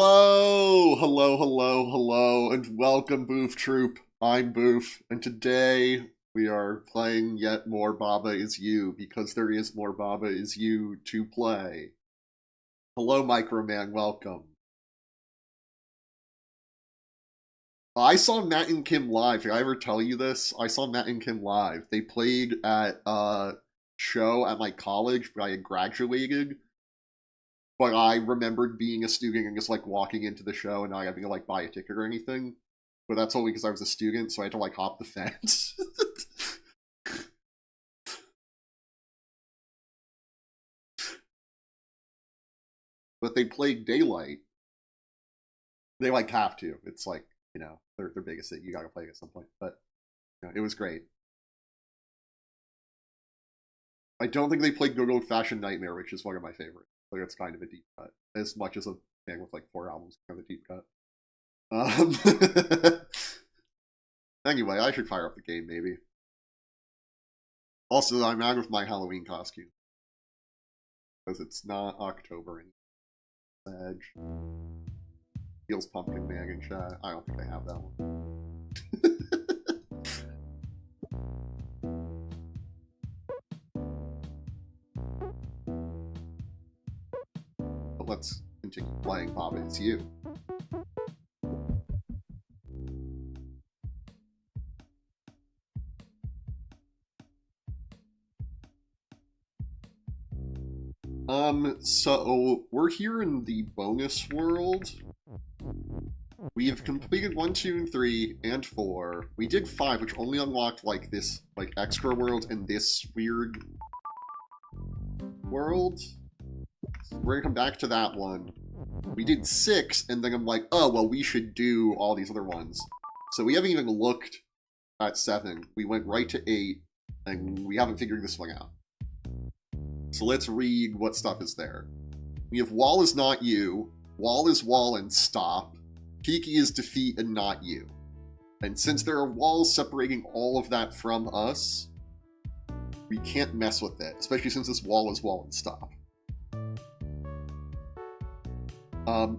Hello, hello, hello, hello, and welcome, Boof Troop. I'm Boof, and today we are playing yet more Baba Is You, because there is more Baba Is You to play. Hello, Microman, welcome. I saw Matt and Kim live. Did I ever tell you this? I saw Matt and Kim live. They played at a show at my college, but I had graduated. But I remembered being a student and just like walking into the show and not having to like buy a ticket or anything. But that's only because I was a student, so I had to like hop the fence. But they played Daylight. They like have to. It's like, their biggest hit. You gotta play it at some point. But it was great. I don't think they played Good Old Fashioned Nightmare, which is one of my favorites. Like it's kind of a deep cut. As much as a band with like 4 albums kind of a deep cut. Anyway, I should fire up the game, maybe. Also, I'm out of my Halloween costume. Because it's not October anymore. Edge. Feels Pumpkin Man in chat. I don't think they have that one. But let's continue playing Baba Is You. So we're here in the bonus world. We have completed 1, 2, and 3, and 4. We did 5, which only unlocked like this like extra world and this weird world. So we're gonna come back to that one. We did 6, and then I'm like, oh well, we should do all these other ones. So we haven't even looked at 7. We went right to 8, and we haven't figured this one out. So let's read what stuff is there. We have Wall is not you, Wall is wall and stop, Kiki is defeat and not you. And since there are walls separating all of that from us, we can't mess with it, especially since this wall is wall and stop.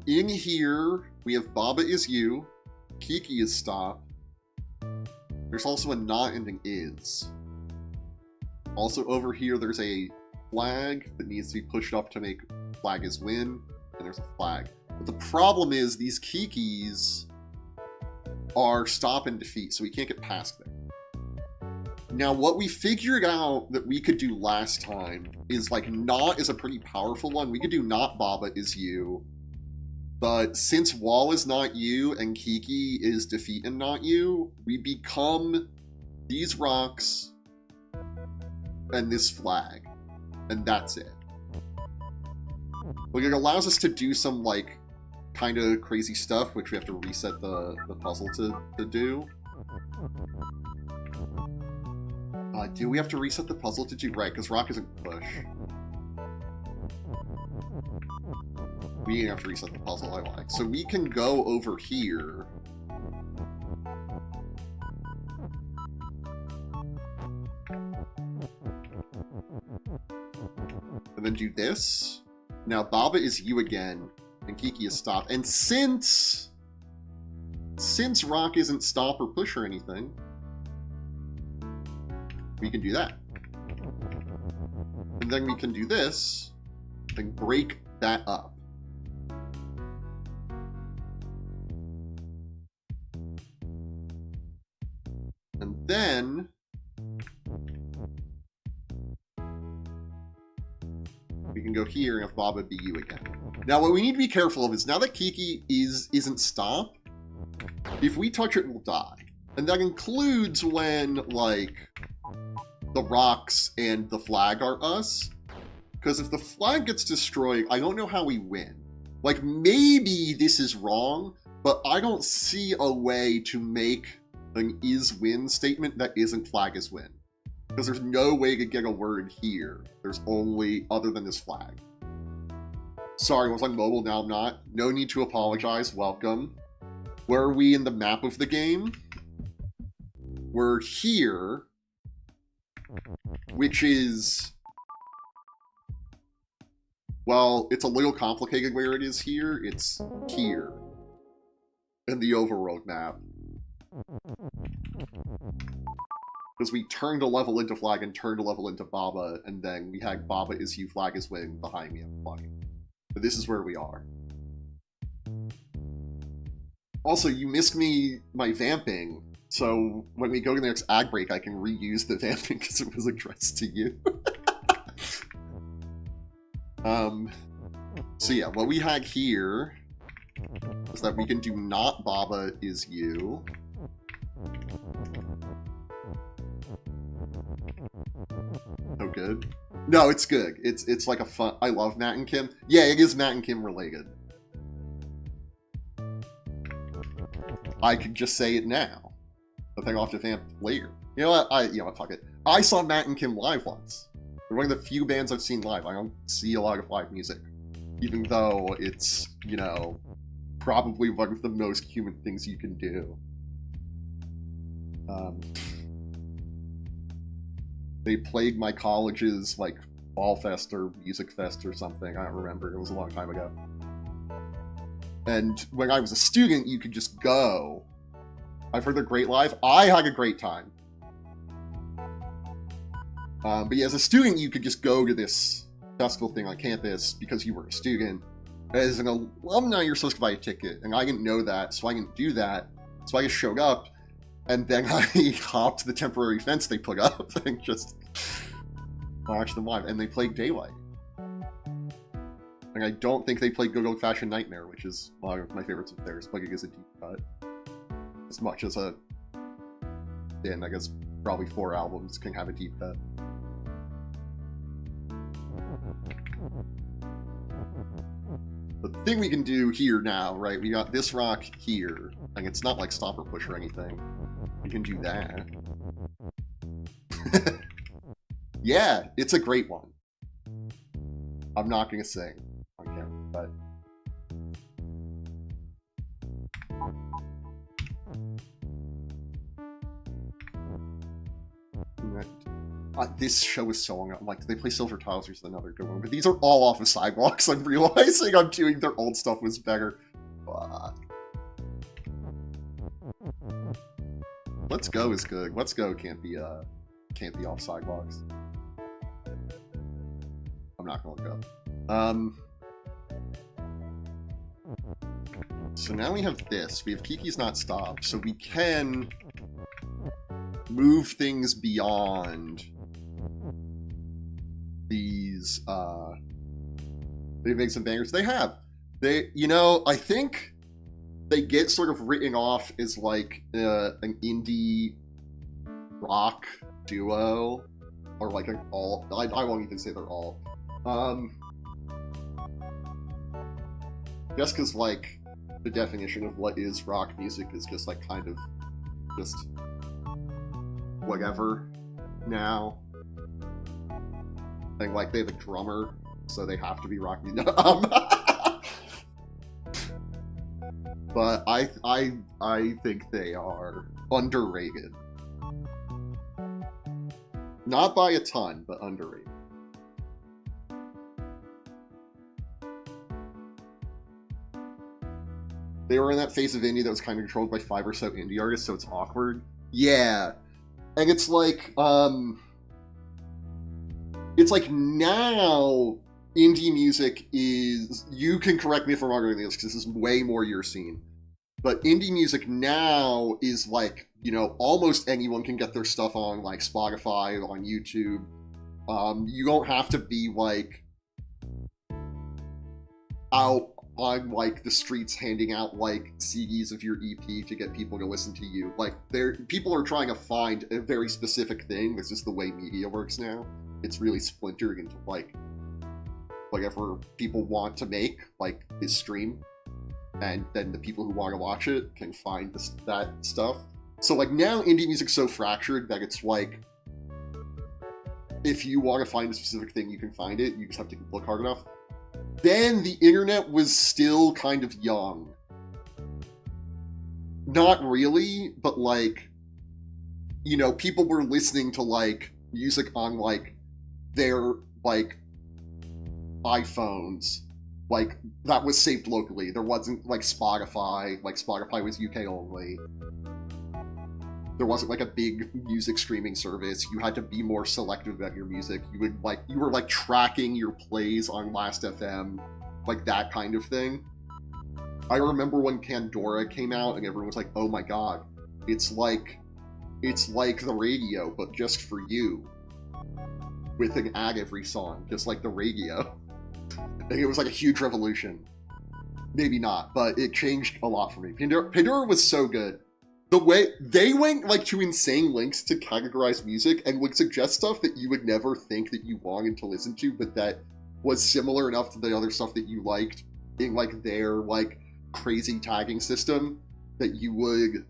In here, we have Baba Is You, Kiki is stop. There's also a not and an is. Also over here, there's a flag that needs to be pushed up to make flag is win, and there's a flag. But the problem is these Kikis are stop and defeat, so we can't get past them. Now, what we figured out that we could do last time is like not is a pretty powerful one. We could do not Baba Is You, but since wall is not you and Kiki is defeat and not you, we become these rocks and this flag. And that's it. Like, it allows us to do some, like, kind of crazy stuff, which we have to reset the puzzle to do. Do we have to reset the puzzle to do? Right, because rock isn't push. We didn't have to reset the puzzle, I like. So we can go over here. And then do this. Now Baba is you again, and Kiki is stop. And since rock isn't stop or push or anything, we can do that. And then we can do this and break that up. And then we can go here and have Baba be you again. Now, what we need to be careful of is now that Kiki isn't stop, if we touch it, we'll die. And that includes when, like, the rocks and the flag are us. Because if the flag gets destroyed, I don't know how we win. Like, maybe this is wrong, but I don't see a way to make an is-win statement that isn't flag is win. Because there's no way to get a word here. There's only, other than this flag. Sorry, I was on mobile, now I'm not. No need to apologize, welcome. Where are we in the map of the game? We're here, which is Well, it's a little complicated where it is here. It's here in the overworld map. Because we turned a level into flag and turned a level into Baba, and then we had Baba is you, flag is win behind me and flag. But this is where we are. Also, you missed my vamping, so when we go to the next ad break, I can reuse the vamping because it was addressed to you. So yeah, what we had here is that we can do not Baba is you. Oh, good. No, it's good. It's like a fun. I love Matt and Kim. Yeah, it is Matt and Kim related. I could just say it now, but then I'll have to vamp later. You know what? Fuck it. I saw Matt and Kim live once. They're one of the few bands I've seen live. I don't see a lot of live music, even though it's, you know, probably one of the most human things you can do. They played my college's, like, fall fest or music fest or something. I don't remember. It was a long time ago. And when I was a student, you could just go. I've heard they're great live. I had a great time. But yeah, as a student, you could just go to this festival thing on campus because you were a student. As an alumni, you're supposed to buy a ticket, and I didn't know that, so I didn't do that. So I just showed up, and then I hopped the temporary fence they put up and just watched them live. And they played Daylight. And I don't think they played Good Old Fashioned Nightmare, which is one of my favorites of theirs, but it is a deep cut. As much as I guess probably 4 albums can have a deep cut. The thing we can do here now, right, we got this rock here, and it's not like stop or push or anything. We can do that. Yeah, it's a great one. I'm not gonna sing on camera, but... this show is so long. I'm like, they play Silver Tiles, which is another good one. But these are all off of Sidewalks. I'm realizing I'm doing their old stuff was better. Fuck. Let's Go is good. Let's Go can't be off Sidewalks. I'm not gonna go. So now we have this. We have Kiki's Not Stop, so we can move things beyond these, they make some bangers. They have. You know, I think they get sort of written off as like an indie rock duo, or like an alt. I won't even say they're alt. Just because, like, the definition of what is rock music is just, like, kind of just whatever now. And, like, they have a drummer, so they have to be rock music. But I think they are underrated. Not by a ton, but underrated. They were in that phase of indie that was kind of controlled by 5 or so indie artists, so it's awkward. Yeah. And it's like now indie music is, you can correct me if I'm wrong on this, because this is way more your scene, but indie music now is like, you know, almost anyone can get their stuff on like Spotify, on YouTube. You don't have to be like out on like the streets handing out like CDs of your EP to get people to listen to you. Like, people are trying to find a very specific thing. This is the way media works now. It's really splintered into like whatever people want to make, like this stream, and then the people who want to watch it can find that stuff. So like now indie music's so fractured that it's like, if you want to find a specific thing, you can find it. You just have to look hard enough. Then the internet was still kind of young. Not really, but like, you know, people were listening to like music on like their like iPhones, like, that was saved locally. There wasn't, like, Spotify. Like, Spotify was UK only. There wasn't, like, a big music streaming service. You had to be more selective about your music. You were, like, tracking your plays on Last.fm, like, that kind of thing. I remember when Pandora came out and everyone was like, oh my god, it's like the radio, but just for you. With an ad every song, just like the radio. And it was like a huge revolution. Maybe not, but it changed a lot for me. Pandora was so good. The way they went like to insane lengths to categorize music and would suggest stuff that you would never think that you wanted to listen to, but that was similar enough to the other stuff that you liked in like their like crazy tagging system that you would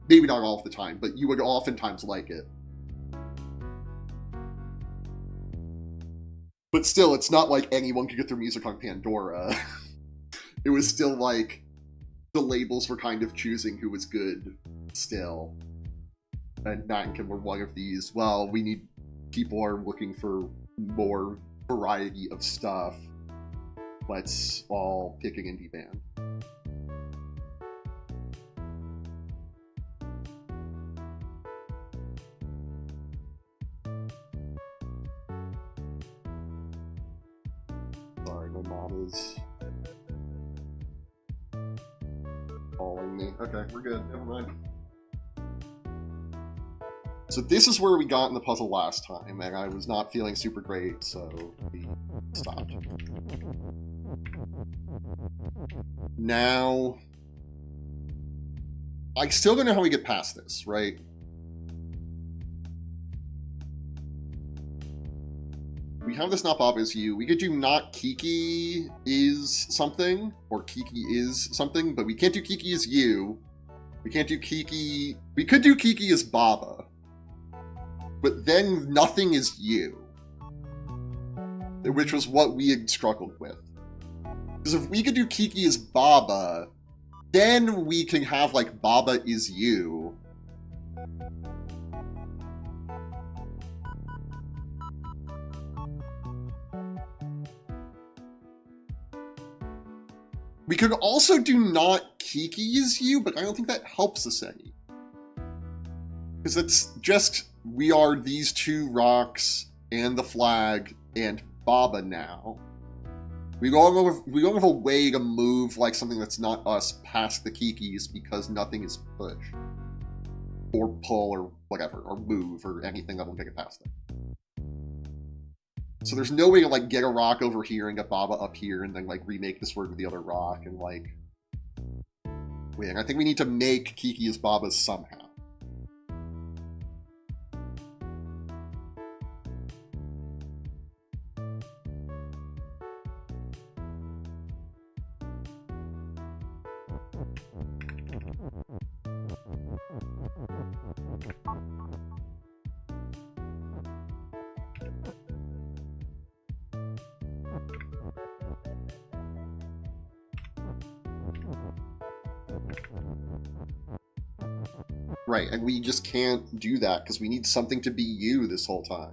maybe not all of the time, but you would oftentimes like it. But still, it's not like anyone could get their music on Pandora. It was still like the labels were kind of choosing who was good still. And Mannequin were one of these. Well, people are looking for more variety of stuff. Let's all pick an indie band. Sorry, my mom is calling me. Okay, we're good. Never mind. So this is where we got in the puzzle last time, and I was not feeling super great, so we stopped. Now, I still don't know how we get past this, right? We have this not Bob is you. We could do not Kiki is something, or Kiki is something, but we can't do Kiki is you. We can't do Kiki... We could do Kiki is Baba. But then nothing is you. Which was what we had struggled with. Because if we could do Kiki is Baba, then we can have, like, Baba is you. We could also do not Kiki is you, but I don't think that helps us any. Because it's just, we are these two rocks and the flag and Baba now. We don't have a way to move like something that's not us past the Kikis because nothing is push. Or pull or whatever, or move or anything that will take it past it. So there's no way to like get a rock over here and get Baba up here and then like remake this word with the other rock and like win. I think we need to make Kiki as Baba somehow. Right, and we just can't do that because we need something to be you this whole time.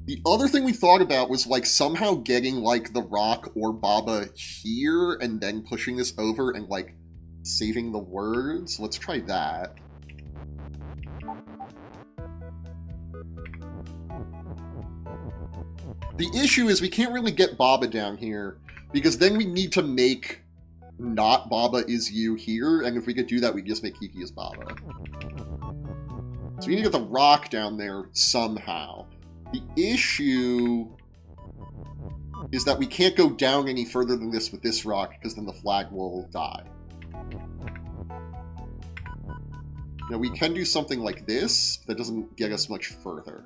The other thing we thought about was like somehow getting like the rock or Baba here and then pushing this over and like saving the words. Let's try that. The issue is we can't really get Baba down here because then we need to make not Baba is you here, and if we could do that, we'd just make Kiki as Baba. So we need to get the rock down there somehow. The issue is that we can't go down any further than this with this rock, because then the flag will die. Now we can do something like this, that doesn't get us much further.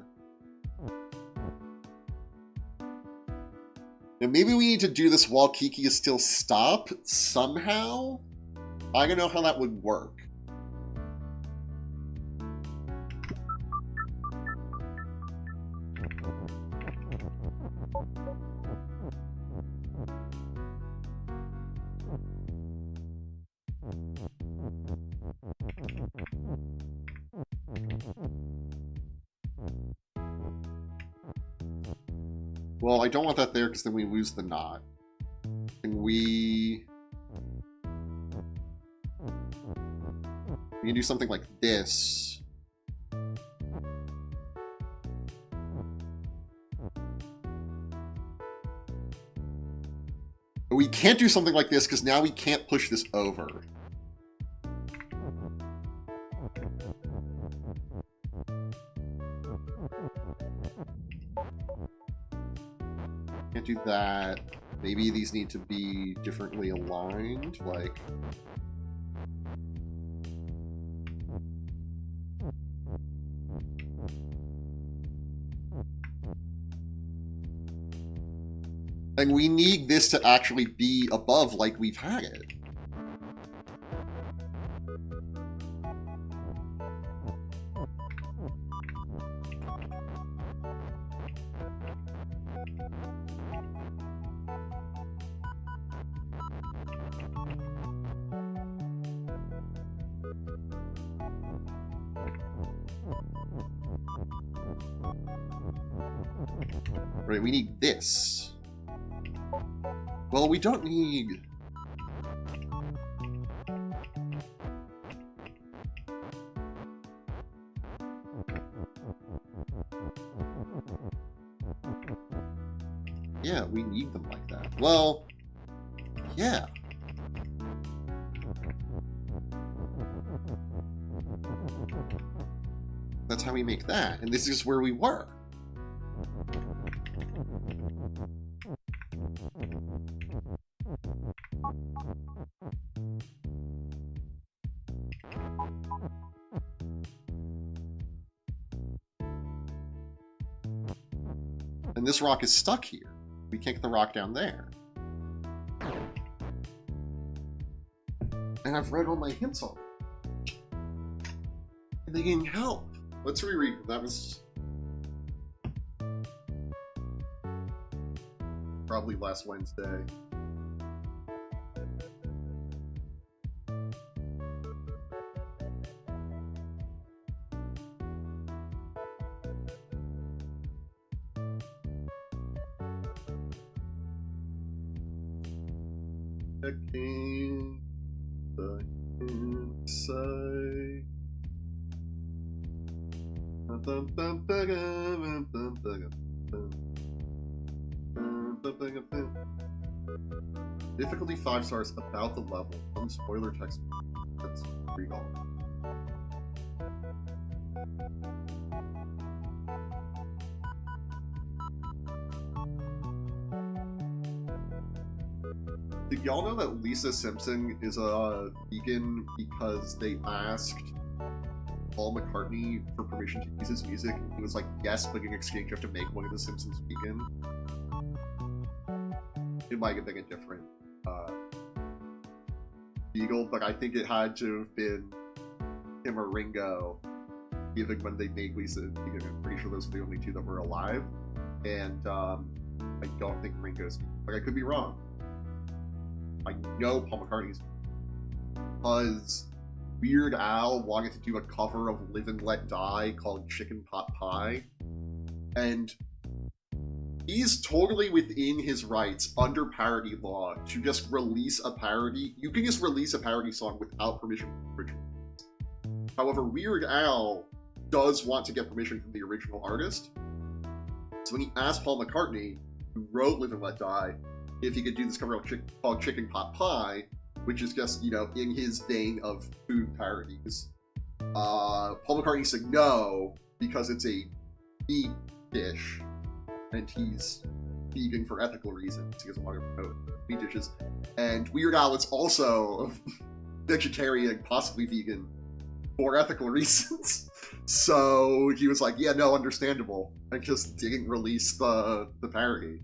Now maybe we need to do this while Kiki is still stop, somehow? I don't know how that would work. Well, I don't want that there because then we lose the knot. Can we... We can do something like this. But we can't do something like this because now we can't push this over. Can't do that. Maybe these need to be differently aligned, like... And we need this to actually be above like we've had it. Right, we need this. Well, we don't need... Yeah, we need them like that. Well, yeah. That's how we make that, and this is where we were. And this rock is stuck here. We can't get the rock down there. And I've read all my hints on it. And they didn't help. Let's reread. That was... probably last Wednesday. Checking the inside. Difficulty 5 stars, about the level. Some spoiler text. Let's read all. Did y'all know that Lisa Simpson is a vegan because they asked Paul McCartney for permission to use his music? And he was like, yes, but in exchange you have to make one of the Simpsons vegan. It might have been a different Beagle, but I think it had to have been him or Ringo, even when they made Lisa vegan. I'm pretty sure those are the only two that were alive. And I don't think Ringo's, but I could be wrong. I know Paul McCartney's, because Weird Al wanted to do a cover of Live and Let Die called Chicken Pot Pie, and he's totally within his rights under parody law to just release a parody. You can just release a parody song without permission from the original. However, Weird Al does want to get permission from the original artist, so when he asked Paul McCartney, who wrote Live and Let Die, if he could do this cover called Chicken Pot Pie, which is just, you know, in his vein of food parodies, Paul McCartney said no, because it's a meat dish, and he's vegan for ethical reasons. He doesn't want to promote meat dishes. And Weird Al is also vegetarian, possibly vegan, for ethical reasons. So he was like, yeah, no, understandable, and just didn't release the parody.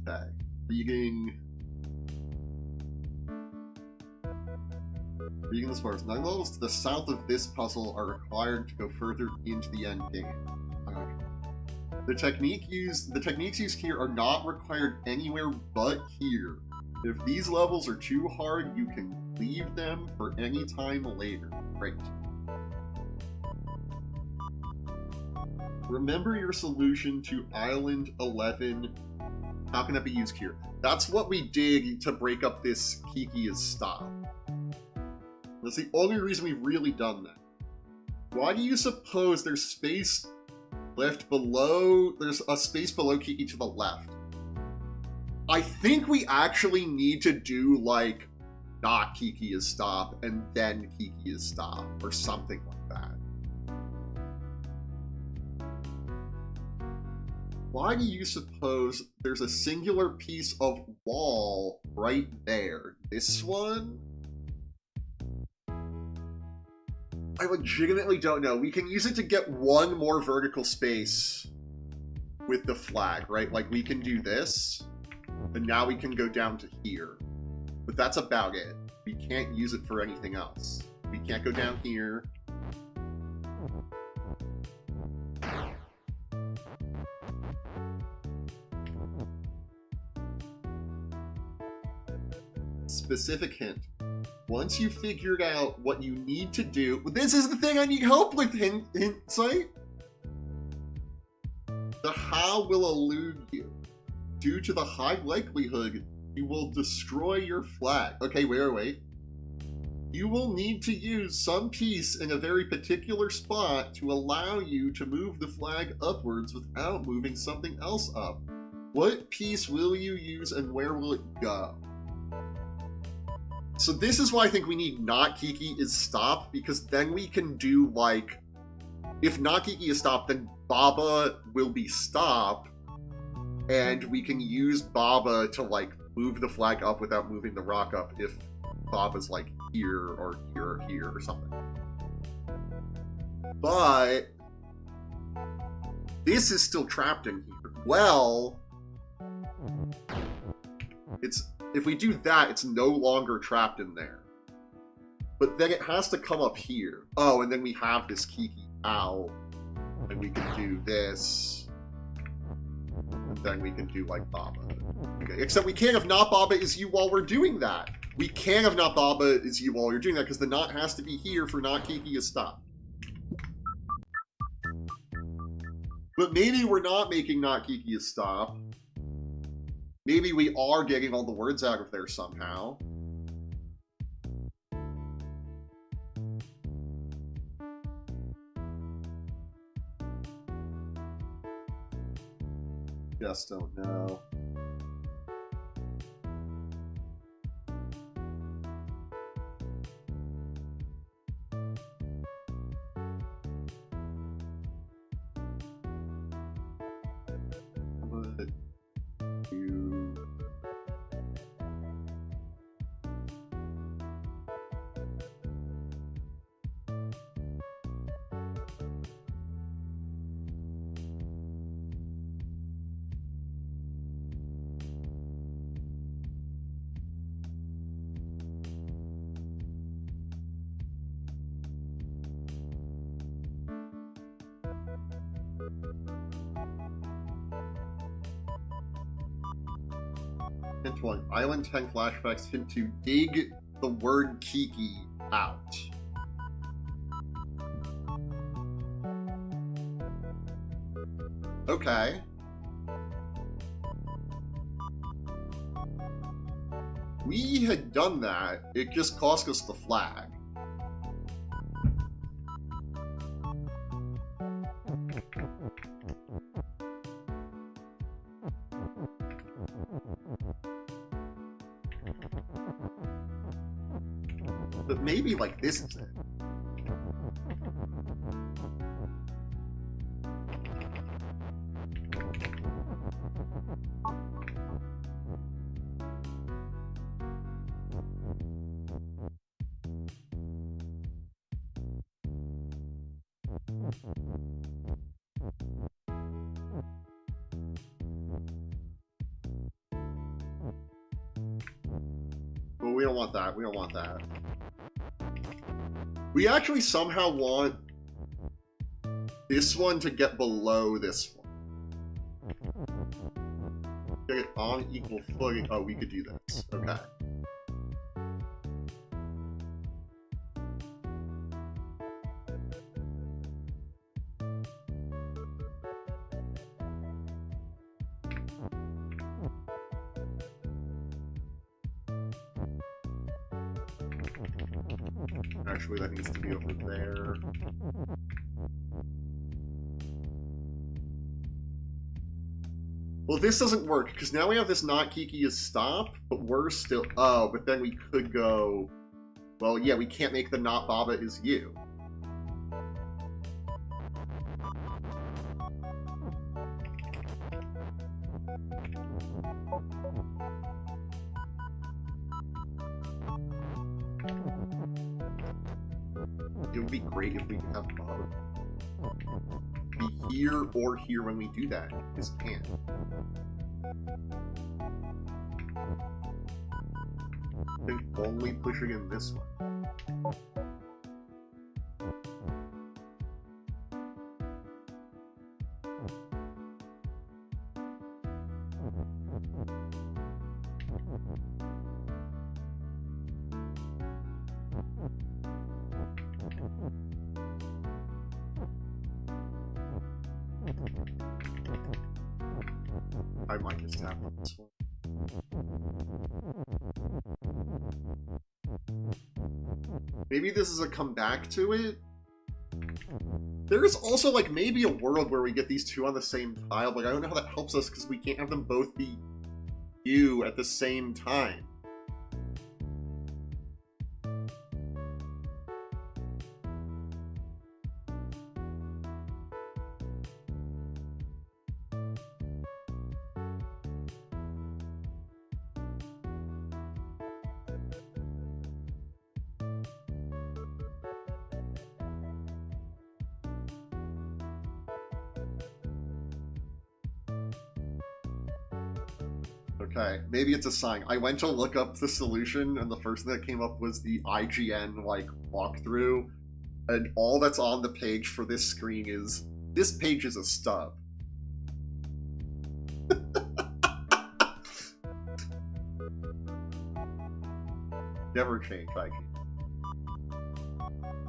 Okay, reading this first. 9 levels to the south of this puzzle are required to go further into the end game. Okay. The techniques used here are not required anywhere but here. If these levels are too hard, you can leave them for any time later. Great. Remember your solution to Island 11. How can that be used here? That's what we did to break up this Kiki is stop. That's the only reason we've really done that. Why do you suppose there's space left below? There's a space below Kiki to the left. I think we actually need to do, like, not Kiki is stop and then Kiki is stop or something like that. Why do you suppose there's a singular piece of wall right there? This one? I legitimately don't know. We can use it to get one more vertical space with the flag, right? Like, we can do this, and now we can go down to here. But that's about it. We can't use it for anything else. We can't go down here. Specific hint. Once you figured out what you need to do, this is the thing I need help with, Hindsight. The how will elude you. Due to the high likelihood you will destroy your flag. Okay, wait. You will need to use some piece in a very particular spot to allow you to move the flag upwards without moving something else up. What piece will you use and where will it go? So this is why I think we need not Kiki is stop, because then we can do, like, if not Kiki is stop, then Baba will be stop, and we can use Baba to, like, move the flag up without moving the rock up if Baba's, like, here or here or here or something. But this is still trapped in here. Well, if we do that, it's no longer trapped in there. But then it has to come up here. Oh, and then we have this Kiki out. And we can do this. And then we can do, like, Baba. Okay. Except we can't have not Baba is you while we're doing that. We can't have not Baba is you while you're doing that, because the not has to be here for not Kiki is stop. But maybe we're not making not Kiki is stop. Maybe we are getting all the words out of there somehow. Just don't know. But you... Hint 1. Island 10 flashbacks. Hint 2. Dig the word Kiki out. Okay. We had done that. It just cost us the flag. But maybe, like, this is it. Well, we don't want that. We don't want that. We actually somehow want this one to get below this one. Get it on equal footing. Oh, we could do this. Okay. Actually, that needs to be over there. Well, this doesn't work, because now we have this not Kiki is stop, but we're still... Oh, but then we could go... Well, yeah, we can't make the not Baba is you. It would be great if we could have Baba be here or here when we do that. Just can't. I think only pushing in this one. I might just tap on this one. Maybe this is a comeback to it? There's also, like, maybe a world where we get these two on the same tile, but I don't know how that helps us because we can't have them both be you at the same time. Okay, maybe it's a sign. I went to look up the solution, and the first thing that came up was the IGN, like, walkthrough, and all that's on the page for this screen is, this page is a stub. Never change IGN.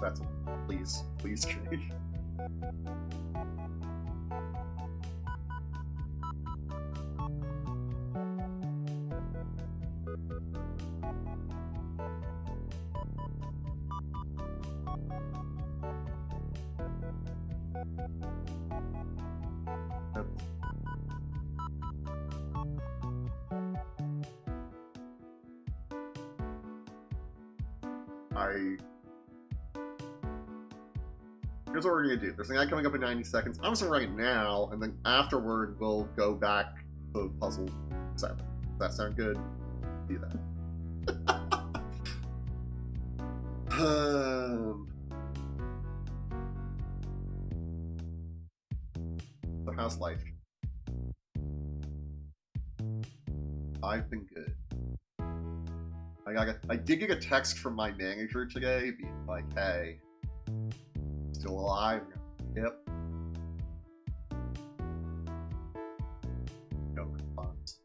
That's all. Please change. Here's what we're gonna do. There's an ad coming up in 90 seconds. I'm just gonna write it now, and then afterward we'll go back to puzzle 7. Does that sound good? Do that. So how's life? I've been good. I did get a text from my manager today being like, hey, still alive? Yep. No response.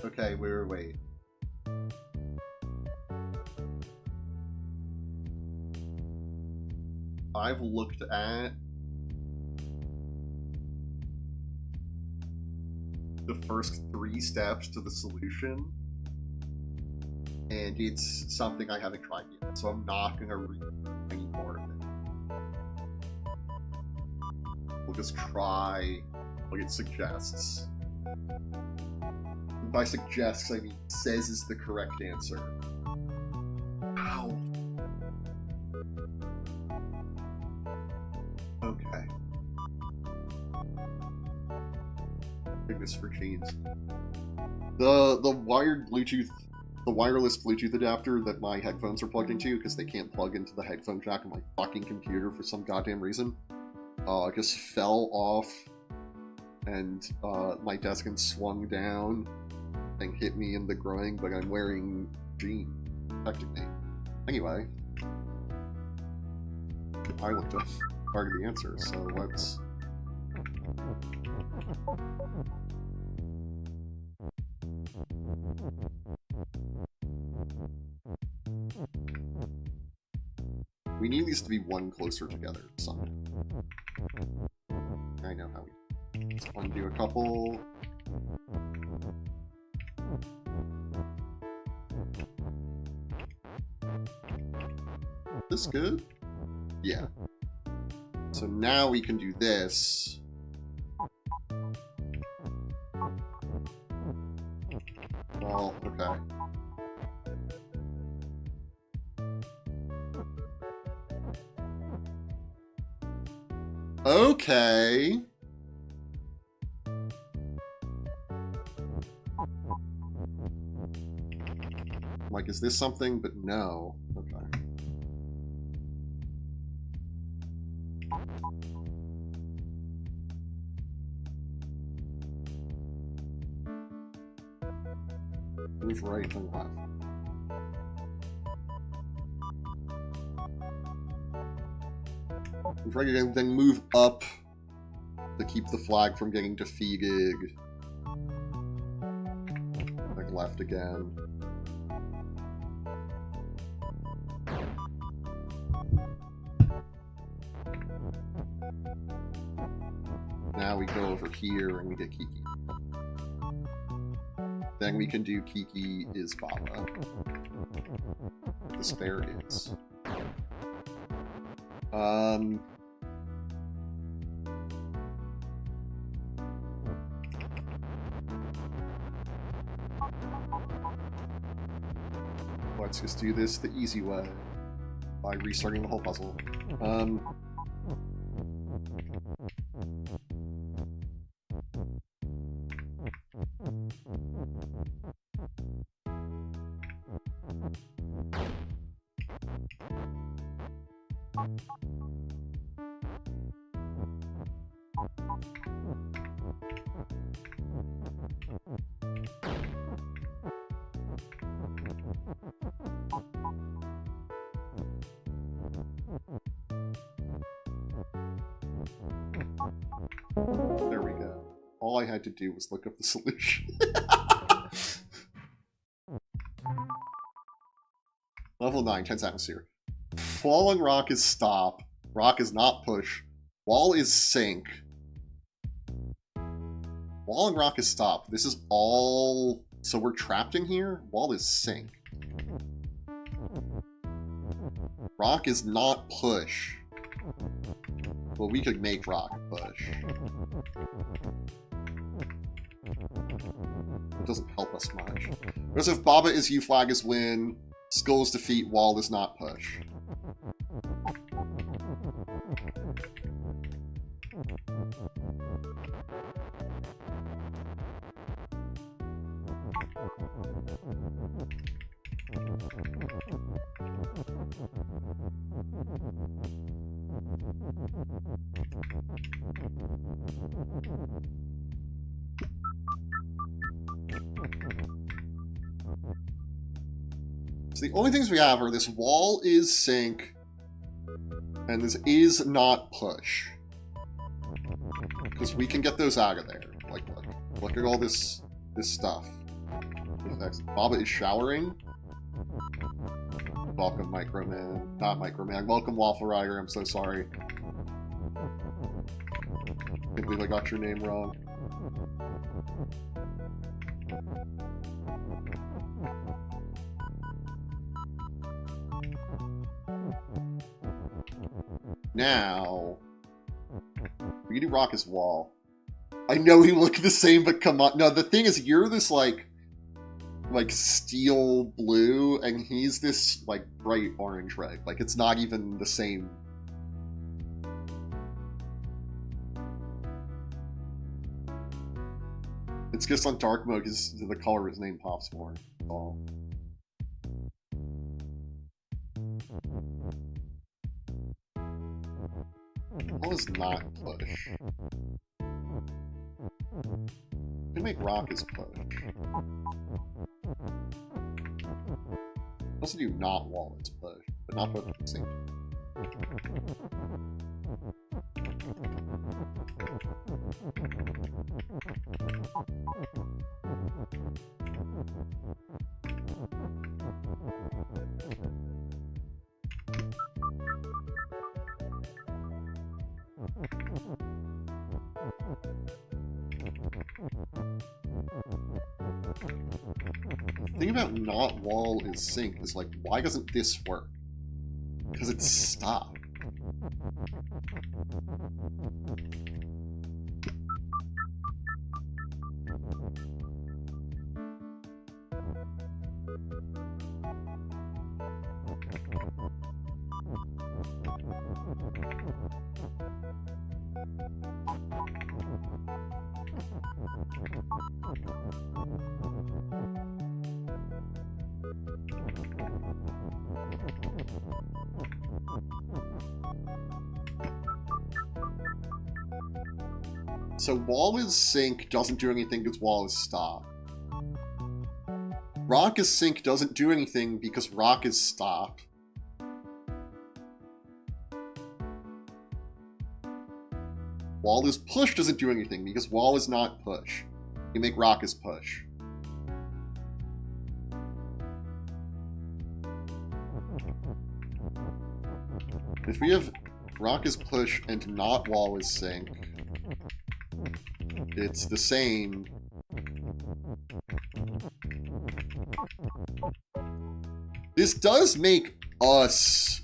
Okay, wait. I've looked at the first 3 steps to the solution, and it's something I haven't tried yet, so I'm not going to read any more of it. We'll just try what it suggests. And by suggests, I mean says is the correct answer. Ow. Okay. Goodness for chains. The wired Bluetooth, the wireless Bluetooth adapter that my headphones are plugged into, because they can't plug into the headphone jack on my fucking computer for some goddamn reason, just fell off, and my desk and swung down and hit me in the groin, but I'm wearing jeans, technically. Anyway, I looked up part of the answer, so let's... We need these to be one closer together somehow. I know how we... Let's undo a couple. This good? Yeah. So now we can do this. Well, okay. Okay. Like, is this something? But no. Okay. Move right and left. Move right and then move up to keep the flag from getting defeated. Like left again. Now we go over here and we get Kiki. Then we can do Kiki is Baba. The spare is. Let's just do this the easy way by restarting the whole puzzle. There we go. All I had to do was look up the solution. Level 9, tense atmosphere. Falling rock is stop. Rock is not push. Wall is sink. Wall and rock is stop. This is all... So we're trapped in here? Wall is sink. Rock is not push. Well, we could make rock push. It doesn't help us much. Whereas if Baba is you, flag is win, skull is defeat, wall is not push. So the only things we have are this wall is sink, and this is not push. Because we can get those out of there. Like, look at all this stuff. Baba is showering. Welcome, Microman. Not Microman. Welcome, Waffle Rider. I'm so sorry. I can't believe I got your name wrong. Now, we can do rock as wall. I know he looked the same, but come on. No, the thing is, you're this, like steel blue, and he's this, like, bright orange red. Like, it's not even the same. It's just on dark mode, because the color of his name pops more. Oh. Wall is not push. You can make rock as push. Also do not wall as push, but not both at the same time. The thing about not wall is sync is like, why doesn't this work? Because it's stop. So wall is sync doesn't do anything because wall is stop. Rock is sync doesn't do anything because rock is stop. Wall is push doesn't do anything because wall is not push. You make rock as push. If we have rock is push and not wall is sync, it's the same. This does make us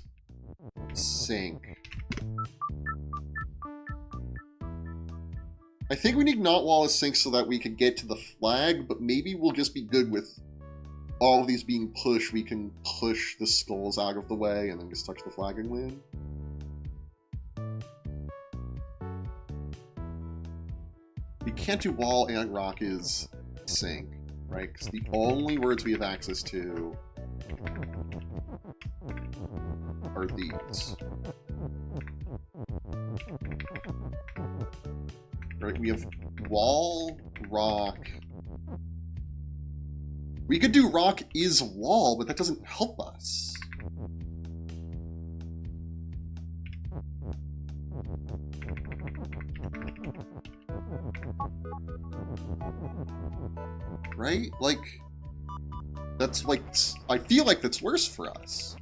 sync. I think we need not wall as sync so that we can get to the flag, but maybe we'll just be good with all of these being pushed. We can push the skulls out of the way and then just touch the flag and win. We can't do wall and rock is sync, right? Because the only words we have access to are these. Right, we have wall, rock. We could do rock is wall, but that doesn't help us. Right? Like, that's like, I feel like that's worse for us.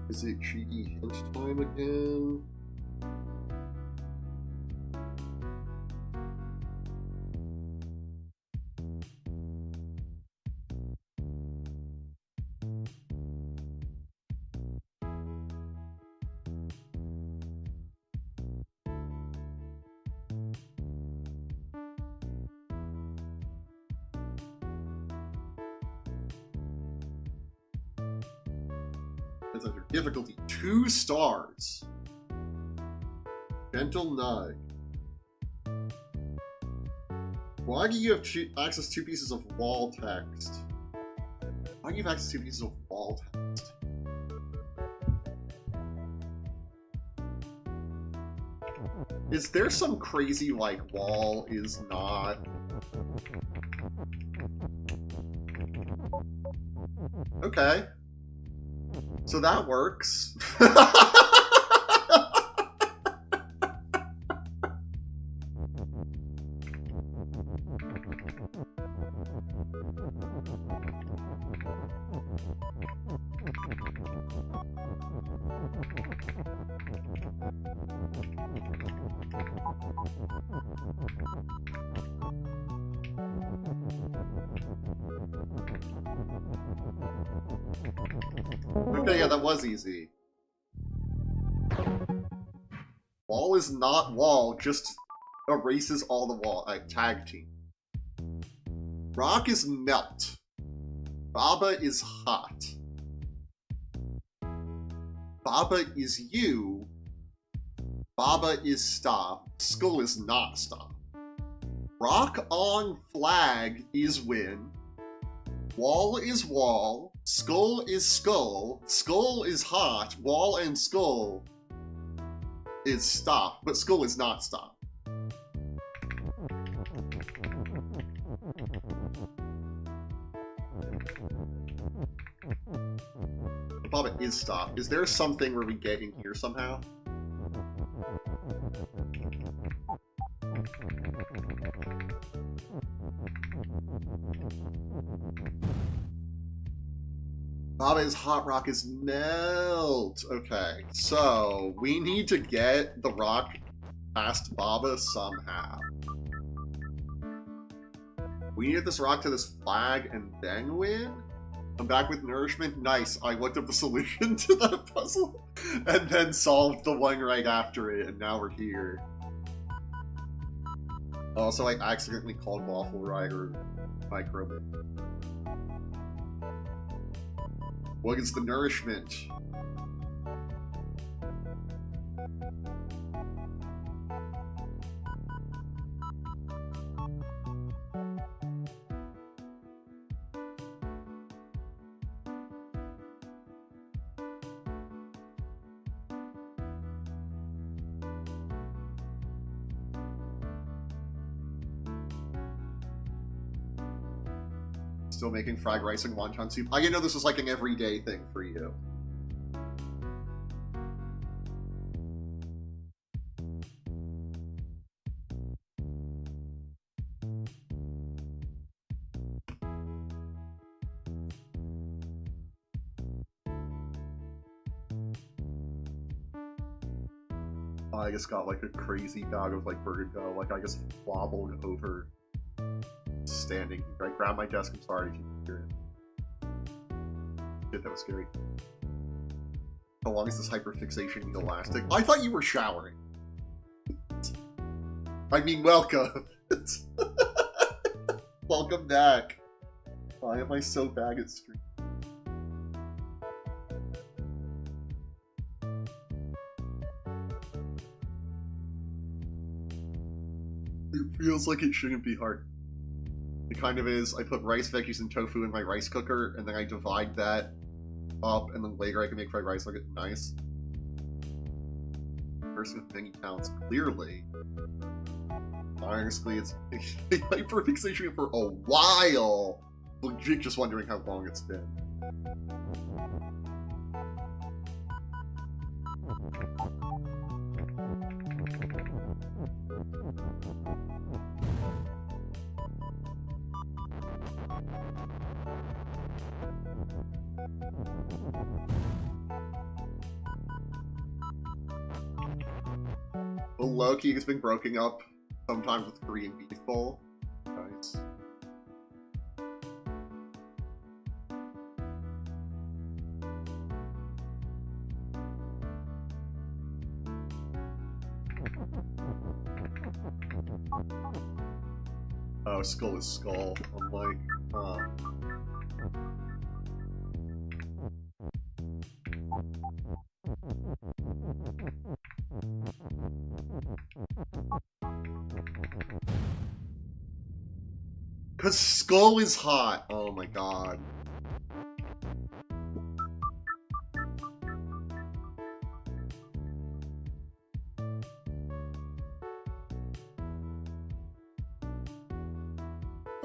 Is it cheeky hint time again? That's under difficulty 2 stars. Gentle nudge. Why do you have access to 2 pieces of wall text? Why do you have access to 2 pieces of wall text? Is there some crazy, like, wall is not... Okay. So that works. Okay, yeah, that was easy. Wall is not wall, just erases all the wall. Tag team. Rock is melt. Baba is hot. Baba is you. Baba is stop. Skull is not stop. Rock on flag is win. Wall is wall. Skull is skull. Skull is hot. Wall and skull is stop. But skull is not stop. Baba is stop. Is there something where we get in here somehow? Baba is hot, rock is melt. Okay, so we need to get the rock past Baba somehow. We need this rock to this flag and then win? I'm back with nourishment. Nice. I looked up the solution to that puzzle and then solved the one right after it, and now we're here. Also, I accidentally called Waffle Rider Micro. What is the nourishment? Still making fried rice and wonton soup. I didn't know this was like an everyday thing for you. I just got like a crazy bag of like burger dough. Like I just wobbled over standing. I grabbed my desk. I'm sorry if you can hear it. Shit, that was scary. How long is this hyperfixation elastic? I thought you were showering. I mean, welcome. Welcome back. Why am I so bad at stream? It feels like it shouldn't be hard. It kind of is. I put rice, veggies, and tofu in my rice cooker, and then I divide that up, and then later I can make fried rice like it's nice. Person with many talents, clearly. Honestly, it's been hyperfixation for a while. Legit just wondering how long it's been. Well, Loki has been broken up sometimes with Korean beef bowl. Nice. Oh, skull is skull. I'm like, huh. Cause skull is hot. Oh my god.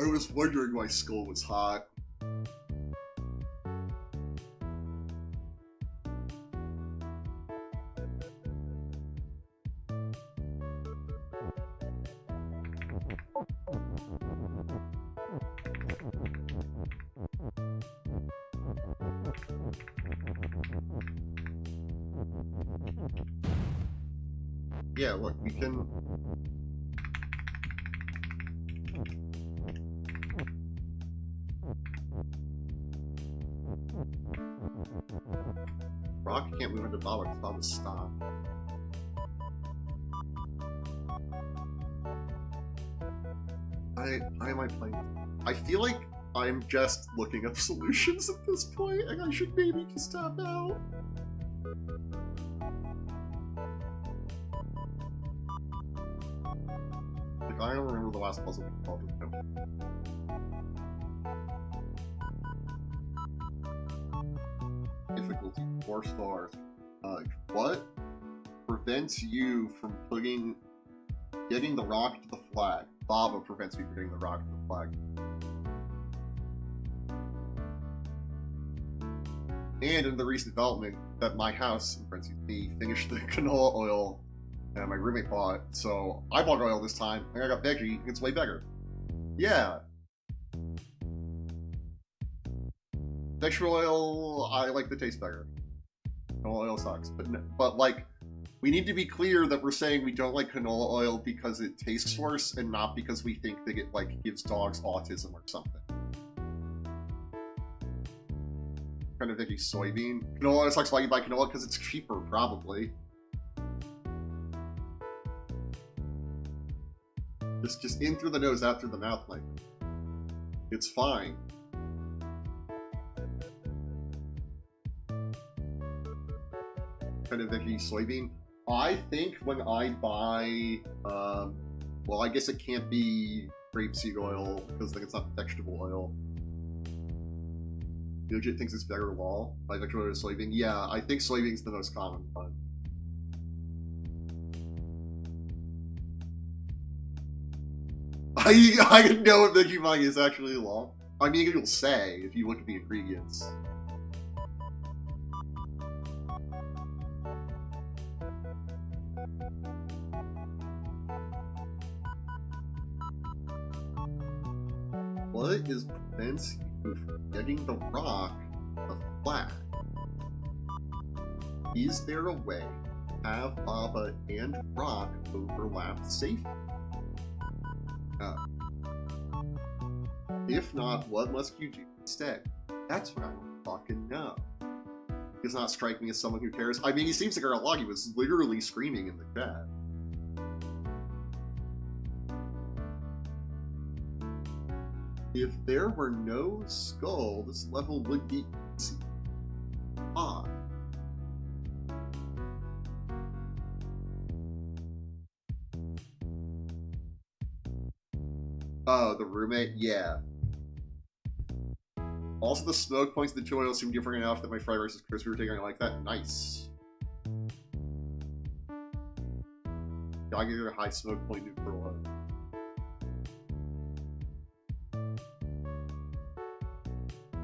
I was wondering why skull was hot. Yeah, look, we can... Rock can't move into Baba because Baba's stopped. Why am I playing? I feel like I'm just looking up solutions at this point, and I should maybe just tap out. I don't remember the last puzzle we called with him. Difficulty 4 stars. What prevents you from getting the rock to the flag? Baba prevents me from getting the rock to the flag. And in the recent development that my house, in parentheses, me, finished the canola oil that my roommate bought, so I bought oil this time, and I got veggie, it's way better. Yeah. Vegetable oil, I like the taste better. Canola oil sucks, but like, we need to be clear that we're saying we don't like canola oil because it tastes worse, and not because we think that it like gives dogs autism or something. Kind of veggie soybean. Canola oil sucks. Why you buy canola? Because it's cheaper, probably. Just in through the nose, out through the mouth, like. It's fine. Kind of veggie soybean. I think when I buy, well, I guess it can't be grapeseed oil because like it's not vegetable oil. Legit thinks it's better law. Like vegetable oil or soybean. Yeah, I think soybean's the most common one. I didn't know what Vegemite is actually law. I mean, it'll say if you look at the ingredients. What is prevents you from getting the rock the flag? Is there a way to have Baba and Rock overlap safely? No. If not, what must you do instead? That's what I don't fucking know. He's not striking me as someone who cares. I mean, he seems like Aralagi was literally screaming in the chat. If there were no skull, this level would be easy. Ah. Oh, the roommate? Yeah. Also, the smoke points of the tutorial seem different enough that my fried rice is crispy rotating. I like that. Nice. Gotta give it a high smoke point neutral.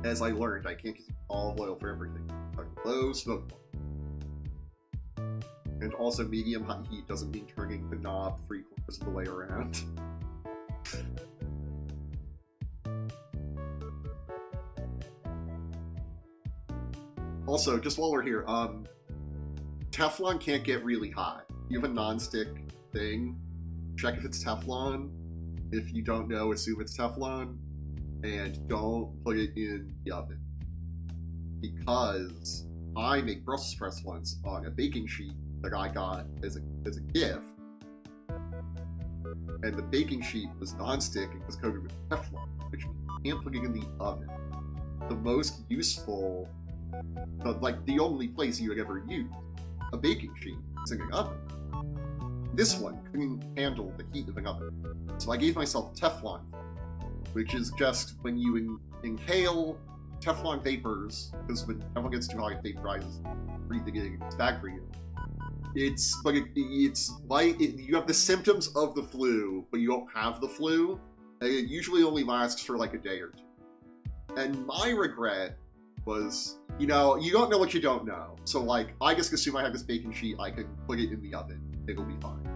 As I learned, I can't use olive oil for everything. Low smoke point. And also, medium high heat doesn't mean turning the knob 3/4 of the way around. Also, just while we're here, Teflon can't get really hot. You have a non-stick thing, check if it's Teflon. If you don't know, assume it's Teflon. And don't put it in the oven. Because I make Brussels sprouts once on a baking sheet that I got as a gift. And the baking sheet was non-stick and was coated with Teflon, which means you can't put it in the oven. The most useful, like the only place you would ever use a baking sheet is in an oven. This one couldn't handle the heat of an oven. So I gave myself Teflon, which is just when you inhale Teflon vapors, because when Teflon gets too hot, it vaporizes, breathing it in, it's bad for you. It's like you have the symptoms of the flu, but you don't have the flu, and it usually only lasts for like a day or two. And my regret was, you know, you don't know what you don't know. So like, I just assume I have this baking sheet, I can put it in the oven, it'll be fine.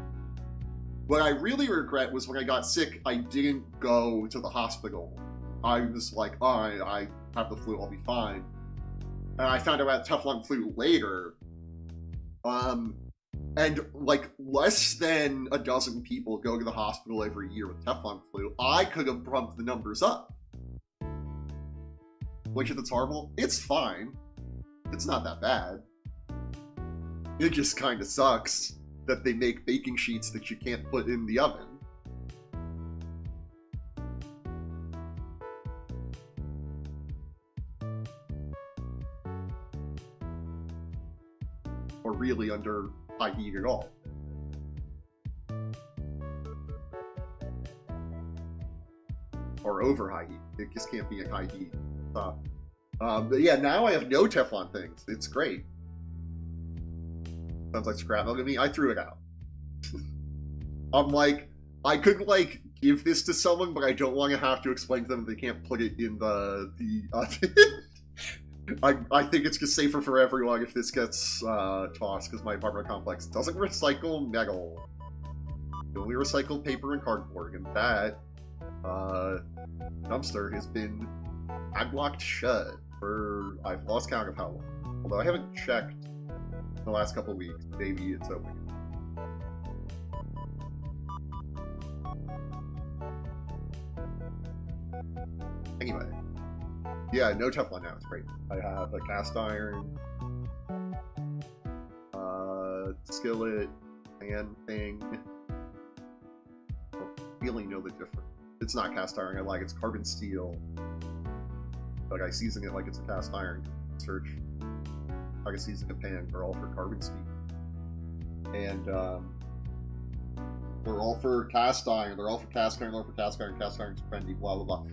What I really regret was when I got sick, I didn't go to the hospital. I was like, oh, I have the flu, I'll be fine. And I found out about Teflon flu later. And like less than a dozen people go to the hospital every year with Teflon flu. I could have bumped the numbers up. Which if it's horrible, it's fine. It's not that bad. It just kind of sucks that they make baking sheets that you can't put in the oven. Or really under high heat at all. Or over high heat. It just can't be at high heat. But yeah, now I have no Teflon things. It's great. Sounds like scrap metal to me. I threw it out. I'm like, I could like give this to someone, but I don't want to have to explain to them they can't put it in the I think it's just safer for everyone if this gets tossed, because my apartment complex doesn't recycle metal. They only recycle paper and cardboard, and that dumpster has been padlocked shut for, I've lost count of how long. Although I haven't checked in the last couple of weeks. Maybe it's open. Anyway. Yeah, no Teflon now, it's great. I have a cast iron, skillet, pan thing. I don't really know the difference. It's not cast iron, I like it's carbon steel. Like I season it like it's a cast iron. Search. I can season a pan, they're all for carbon steel. And they're all for cast iron, they're all for cast iron, they're all for cast iron, cast iron's trendy, blah blah blah.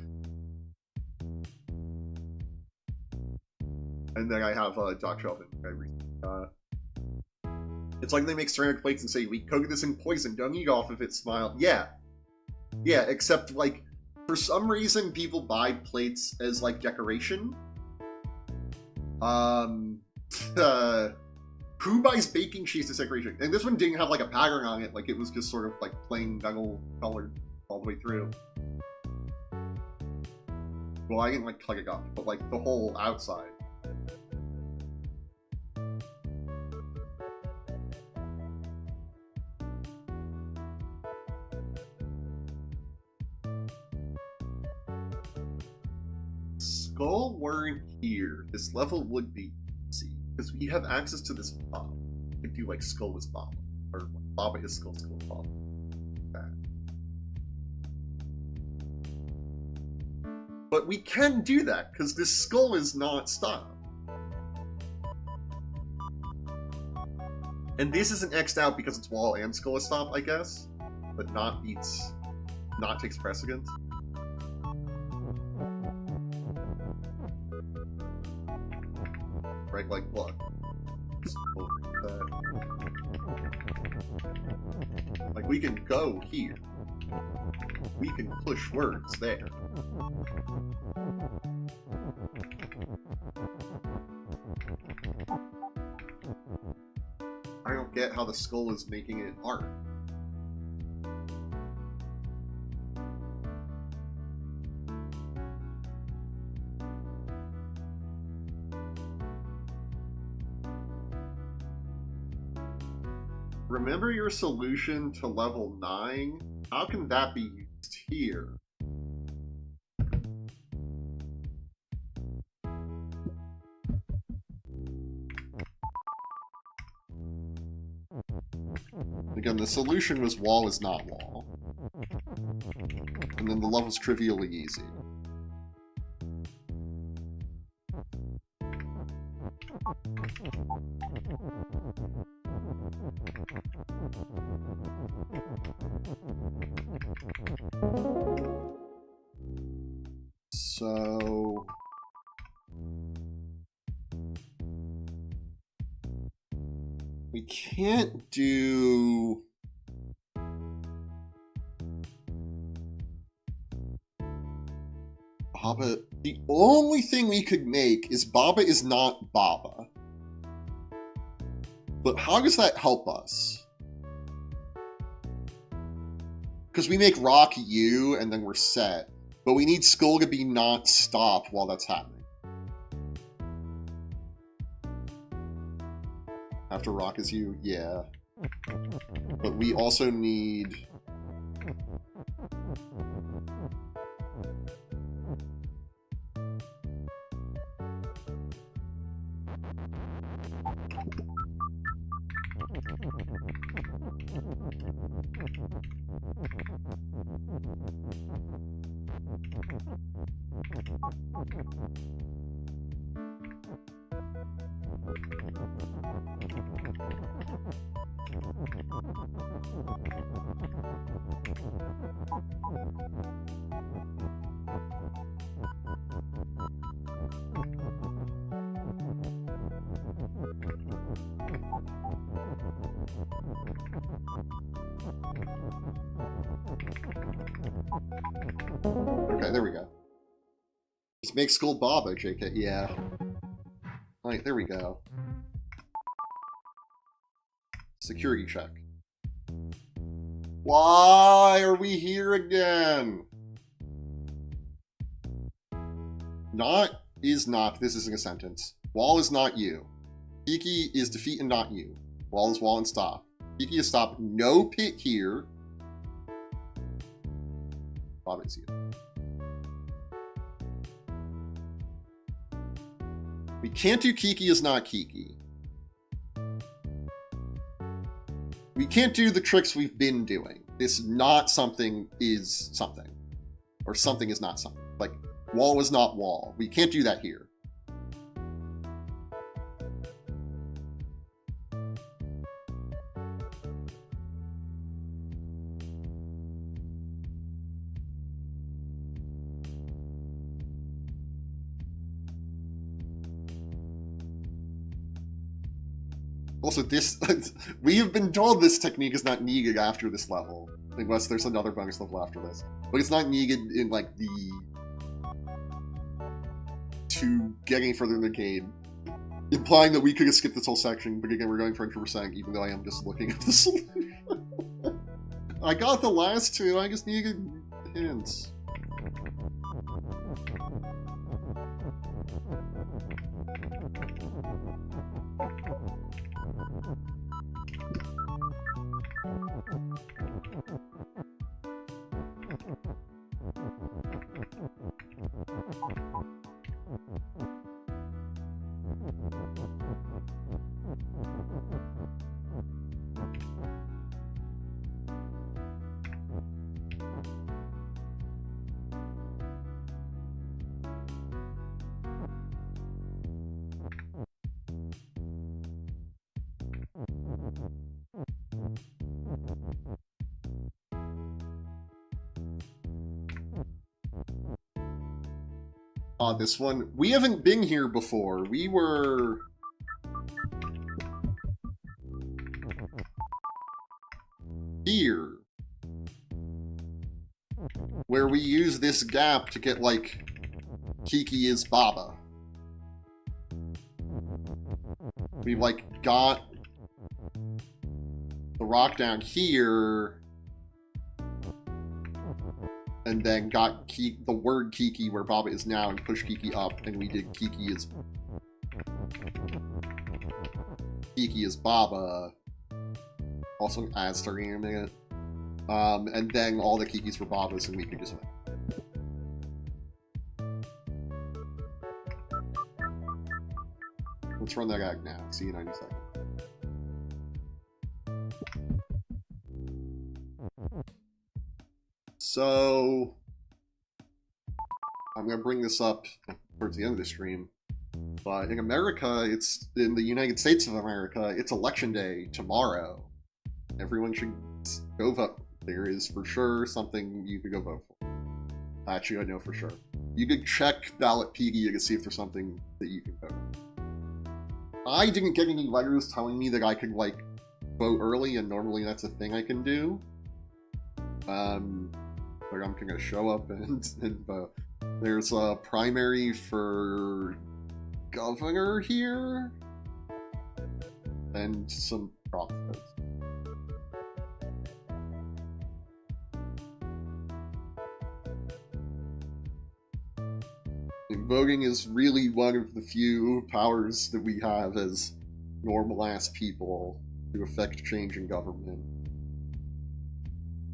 And then I have Doc Shelton. It's like they make ceramic plates and say, we coat this in poison, don't eat off of it, smile. Yeah. Yeah, except, like, for some reason, people buy plates as, like, decoration. Who buys baking sheets as decoration? And this one didn't have, like, a pattern on it. Like, it was just sort of, like, plain metal colored all the way through. Well, I didn't, like, cut it up, but, like, the whole outside. Skull weren't here. This level would be easy because we have access to this Bob. We could do like Skull is Baba, or Baba is Skull, Skull is Baba. But we can do that because this skull is not stopped. And this isn't X'd out because it's wall and skull is stop, I guess, but not takes precedence. Right, like, look. Like, we can go here. We can push words there. I don't get how the skull is making it art. Remember your solution to level 9? How can that be used here? Again, the solution was wall is not wall. And then the level's trivially easy. So... we can't do... Baba... The only thing we could make is Baba is not Baba. But how does that help us? Because we make Rock U and then we're set. But we need Skull to be not stop while that's happening. After Rock is U? Yeah. But we also need... Okay, there we go. Just make school Baba, JK. Yeah. Alright, there we go. Security check. Why are we here again? Not is not. This isn't a sentence. Wall is not you. Kiki is defeat and not you. Wall is wall and stop. Kiki is stop. No pit here. Bob is you. We can't do Kiki is not Kiki. We can't do the tricks we've been doing. This not something is something. Or something is not something. Like, wall is not wall. We can't do that here. Also, this we have been told this technique is not needed after this level, unless there's another bonus level after this. But it's not needed in like the to get any further in the game, implying that we could have skipped this whole section. But again, we're going for 100%, even though I am just looking at the solution. I got the last two. I just needed hints. This one, we haven't been here before. We were here, where we use this gap to get like Kiki is Baba. We like got the rock down here, and then got the word Kiki where Baba is now and pushed Kiki up, and we did Kiki is Baba. Also an ad starting in a minute. And then all the Kikis were Babas, and we could just win. Let's run that act now. See you in 90 seconds. So, I'm going to bring this up towards the end of the stream, but in America, in the United States of America, it's election day tomorrow. Everyone should go vote. There is for sure something you could go vote for. Actually, I know for sure. You could check Ballotpedia to see if there's something that you can vote. I didn't get any letters telling me that I could, like, vote early, and normally that's a thing I can do. But I'm gonna show up and vote. There's a primary for governor here, and some prop votes. And voting is really one of the few powers that we have as normal-ass people to affect change in government.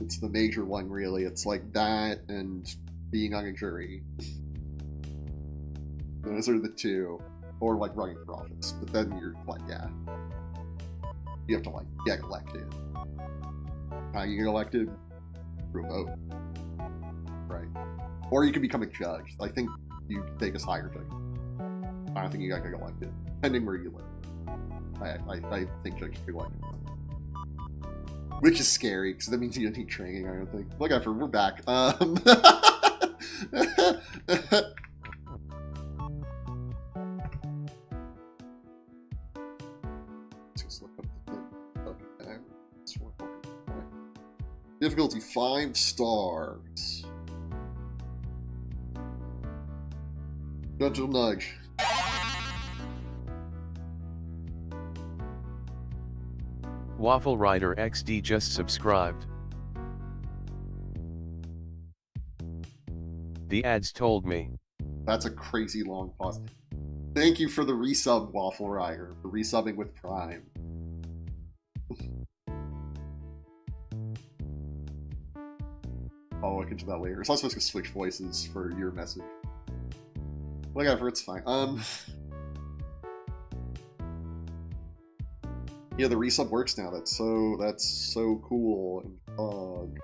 It's the major one, really. It's like that and being on a jury. Those are the two. Or, like, running for office. But then you're, like, yeah. You have to, like, get elected. How you get elected? Through a vote. Right. Or you can become a judge. I think you take a higher judge. I don't think you gotta get elected. Depending where you live. I think judges get elected. Which is scary, because that means you don't need training, I don't think. Whatever, we're back. Just look up the thing. Okay. Difficulty 5 stars. Gentle nudge. Waffle Rider XD just subscribed. The ads told me. That's a crazy long pause. Thank you for the resub, Waffle Rider, for resubbing with Prime. I'll look into that later. It's also supposed to switch voices for your message. Whatever, it's fine. Yeah, the resub works now. That's so cool and fun.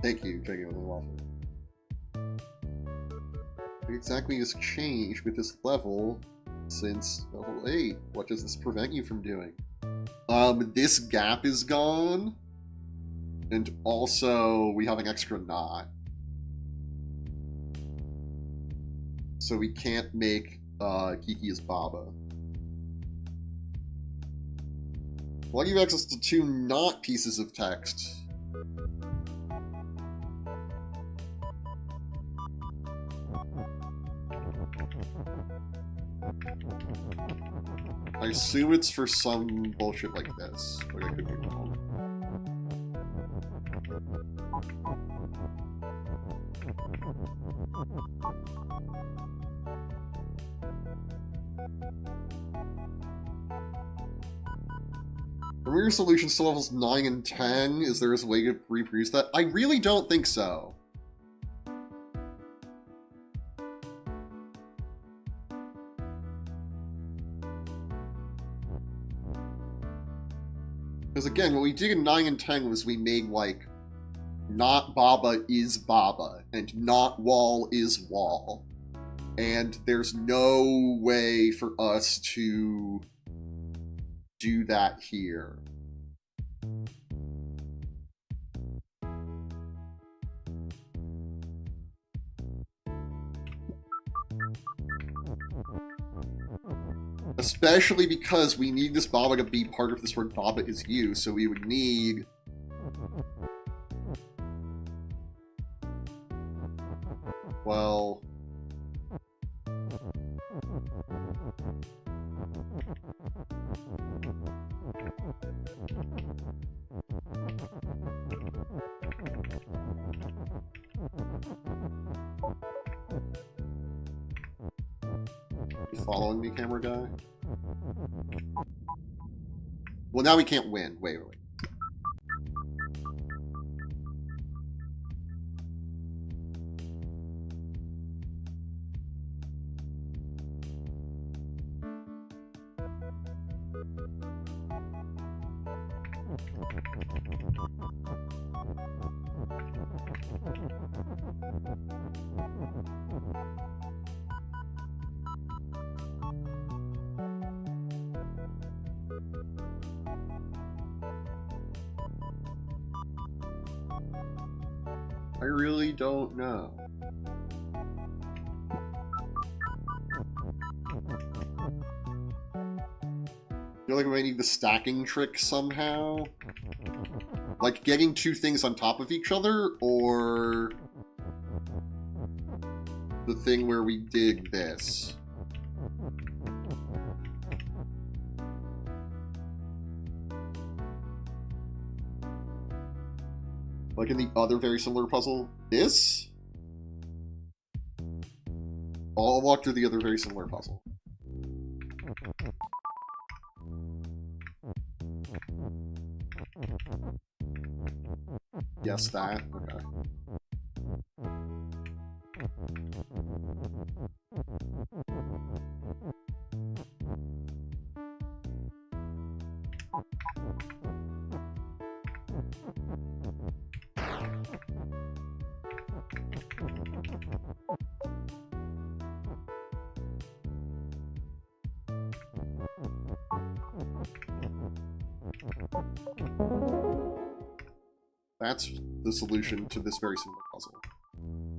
Thank you, genuinely, Waffle. What exactly has changed with this level since level 8? What does this prevent you from doing? This gap is gone, and also we have an extra knot. So we can't make Kiki as Baba. Well, I give access to 2 not pieces of text. I assume it's for some bullshit like this, but I could be wrong. Remember your solutions to levels 9 and 10? Is there a way to reproduce that? I really don't think so. Because again, what we did in 9 and 10 was we made, like, not Baba is Baba, and not Wall is Wall. And there's no way for us to do that here. Especially because we need this Baba to be part of this word Baba is you, so we would need... Well... You following me, camera guy? Well, now we can't win. Wait. I really don't know. I feel like we need the stacking trick somehow. Like getting 2 things on top of each other, or the thing where we did this. Like in the other very similar puzzle. This? I'll walk through the other very similar puzzle. Yes, that. Okay. That's the solution to this very simple puzzle.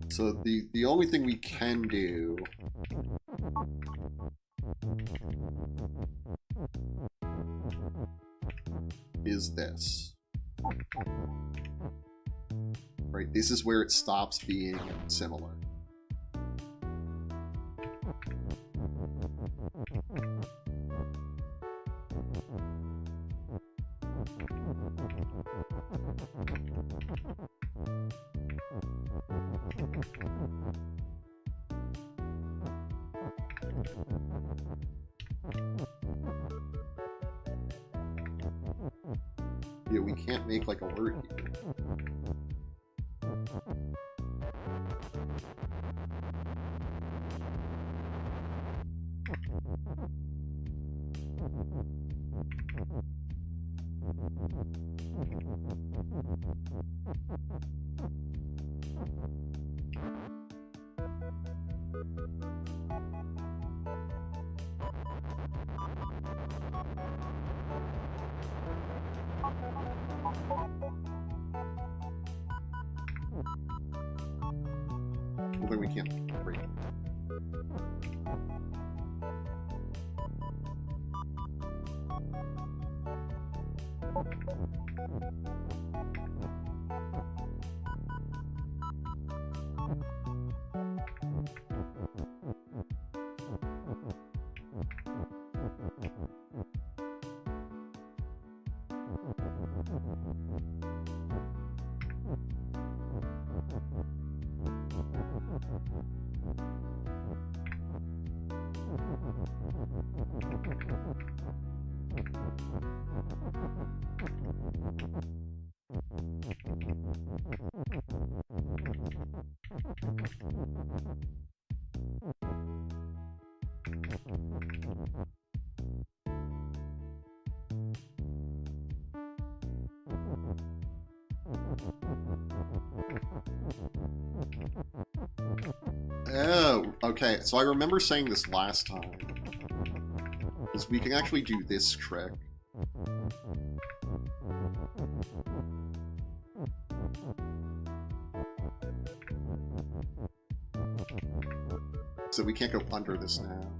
So the only thing we can do is this. Right, this is where it stops being similar. Yeah, we can't make like a word here. Well, then we can't break it. Oh, okay. So I remember saying this last time. Is we can actually do this trick. So we can't go under this now.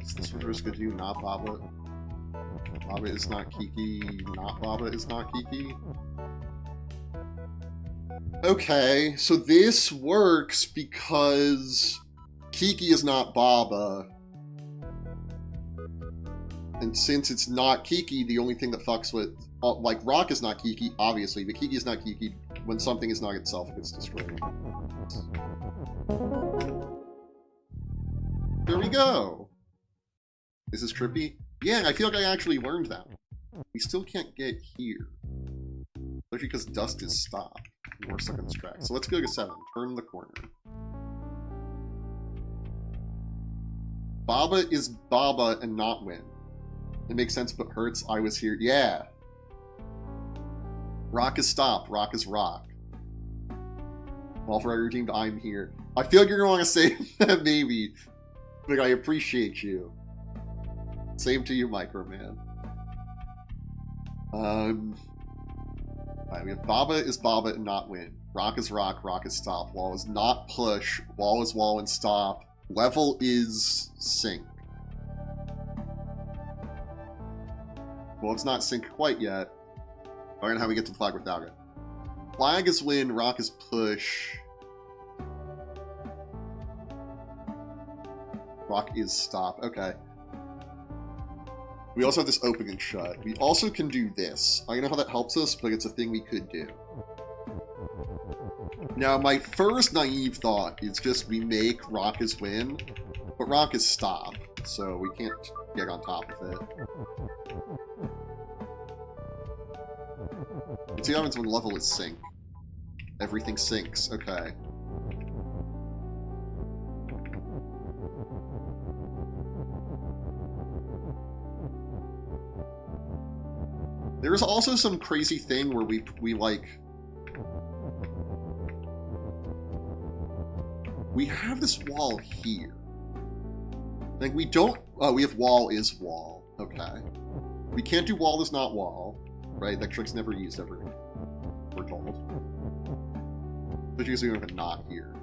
Is this what we're just gonna do? Not Baba? Baba is not Kiki. Not Baba is not Kiki. Okay, so this works because Kiki is not Baba. And since it's not Kiki, the only thing that fucks with... like, Rock is not Kiki, obviously, but Kiki is not Kiki. When something is not itself, it gets destroyed. There we go! Is this trippy? Yeah, I feel like I actually learned that. We still can't get here. Especially because dust is stopped. We're stuck on this track. So let's go to 7. Turn the corner. Baba is Baba and not Win. It makes sense, but hurts. I was here. Yeah. Rock is stop. Rock is rock. All forever redeemed. I'm here. I feel like you're going to want to say that maybe. But I appreciate you. Same to you, Microman. Alright, we have Baba is Baba and not Win. Rock is rock. Rock is stop. Wall is not push. Wall is wall and stop. Level is sync. Well, it's not sync quite yet. I don't know how we get to the flag without it. Flag is win, rock is push. Rock is stop. Okay. We also have this open and shut. We also can do this. I don't know how that helps us, but it's a thing we could do. Now, my first naive thought is just we make rock is win, but rock is stop, so we can't get on top of it. See what happens when level is sync. Everything syncs. Okay. There's also some crazy thing where we like... We have this wall here. Like, we don't... Oh, we have wall is wall. Okay. We can't do wall is not wall. Right? That trick's never used ever, we're told. But usually we have a not here.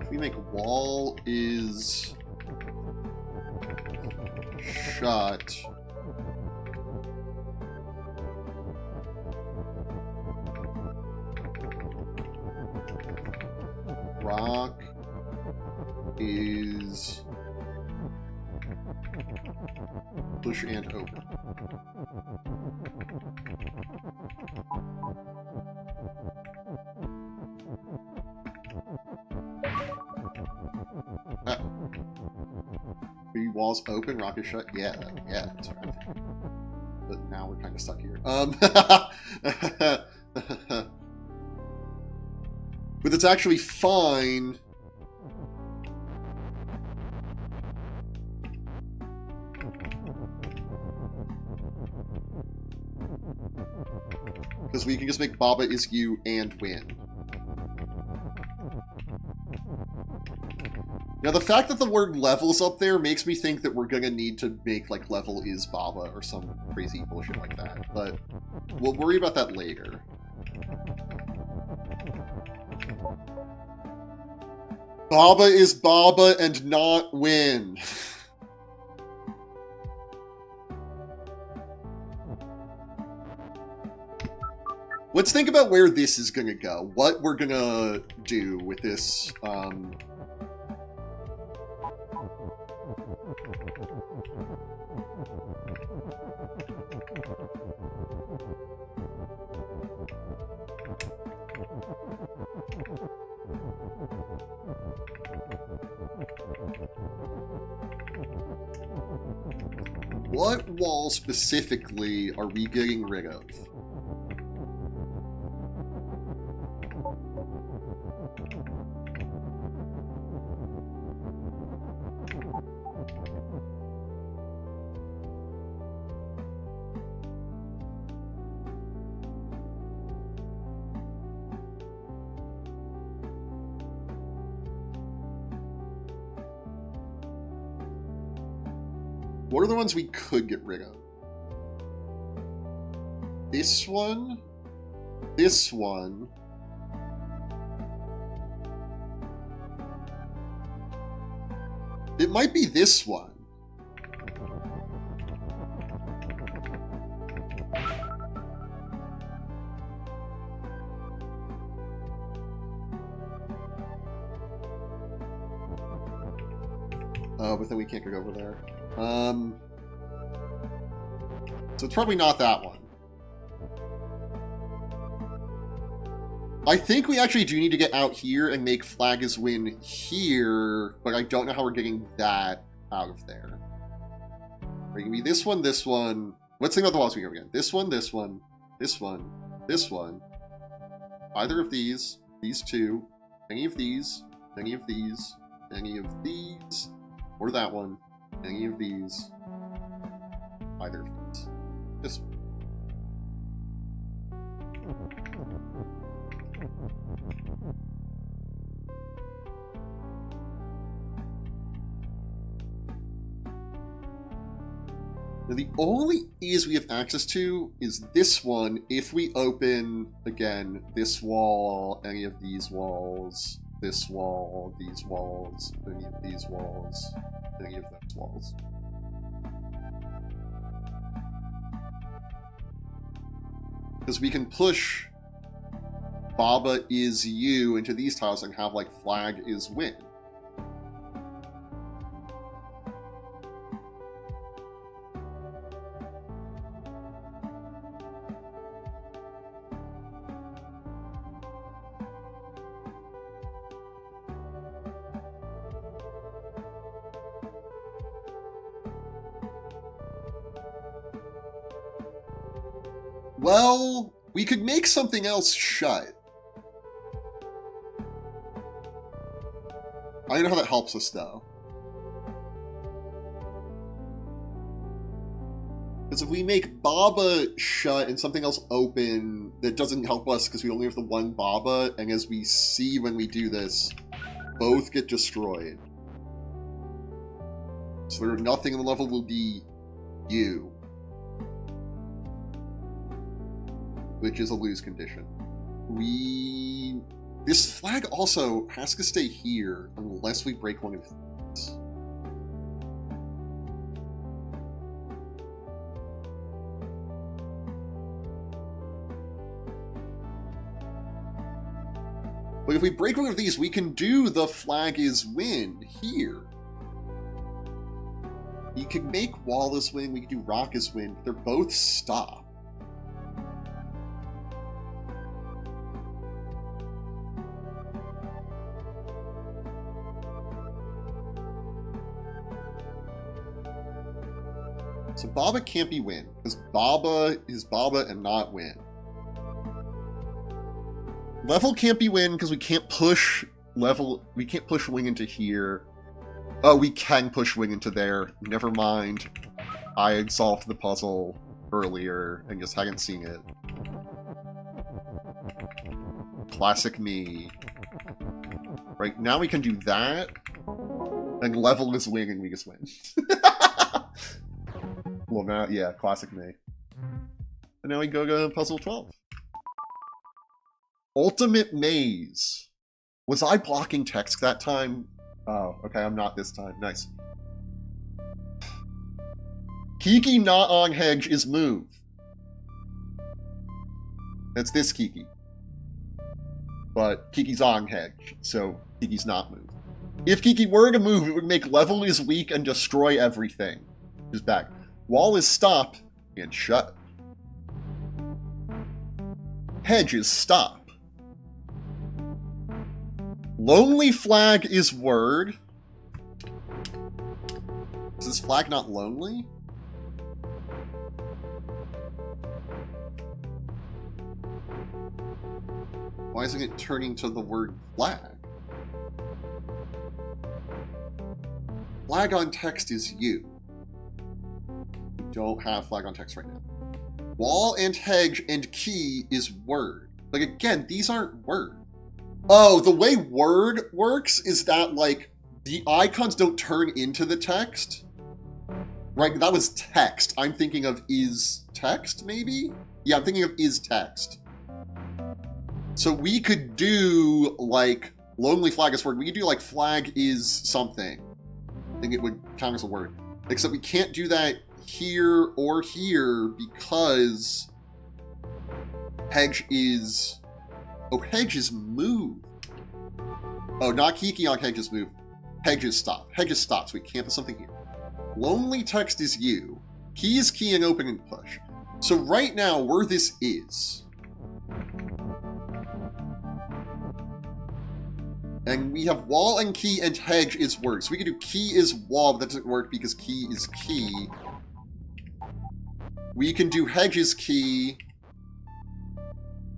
If we make wall is shut, rock is push and open. The walls open, rock is shut. Yeah, that's right. But now we're kind of stuck here. But it's actually fine. Because we can just make Baba is you and win. Now, the fact that the word level's up there makes me think that we're gonna need to make, like, level is Baba or some crazy bullshit like that. But we'll worry about that later. Baba is Baba and not win. Let's think about where this is gonna go. What we're gonna do with this, what wall specifically are we getting rid of? What are the ones we could get rid of? This one? This one? It might be this one. Oh, but then we can't go over there. So it's probably not that one. I think we actually do need to get out here and make flag is win here, but I don't know how we're getting that out of there. It can be this one, this one. Let's think about the walls we go again. This one, this one, this one, this one. Either of these two, any of these, any of these, any of these, or that one, any of these, either of these. This one. Now the only ease we have access to is this one if we open, again, this wall, any of these walls, this wall, these walls, any of these walls, any of those walls. Because we can push Baba is you into these tiles and have, like, flag is win. Well, we could make something else shut. I don't know how that helps us, though. Because if we make Baba shut and something else open, that doesn't help us because we only have the one Baba, and as we see when we do this, both get destroyed. So nothing in the level will be you. Which is a lose condition. This flag also has to stay here unless we break one of these. But if we break one of these, we can do the flag is win here. We can make wall is win, we can do rock is win, but they're both stop. So Baba can't be win, because Baba is Baba and not win. Level can't be win because we can't push we can't push wing into here. Oh, we can push wing into there. Never mind. I had solved the puzzle earlier and just hadn't seen it. Classic me. Right, now we can do that. And level is wing and we just win. Well, now, yeah, classic me. And now we go to puzzle 12. Ultimate Maze. Was I blocking text that time? Oh, okay, I'm not this time. Nice. Kiki not on hedge is move. That's this Kiki. But Kiki's on hedge, so Kiki's not move. If Kiki were to move, it would make level is weak and destroy everything. Is back. Wall is stop and shut. Hedge is stop. Lonely flag is word. Is this flag not lonely? Why isn't it turning to the word flag? Flag on text is you. We don't have flag on text right now. Wall and hedge and key is word. Like, again, these aren't word. Oh, the way word works is that, like, the icons don't turn into the text. Right, that was text. I'm thinking of is text, maybe? Yeah, I'm thinking of is text. So we could do, like, lonely flag is word. We could do, like, flag is something. I think it would count as a word. Except we can't do that here or here because hedge is... Oh, hedge is move. Oh, not Kiki on hedge's move. Hedge is stop. Hedge is stop, so we can't put something here. Lonely text is you. Key is key and open and push. So right now, where this is... And we have wall and key and hedge is word. So we can do key is wall, but that doesn't work because key is key. We can do hedge is key.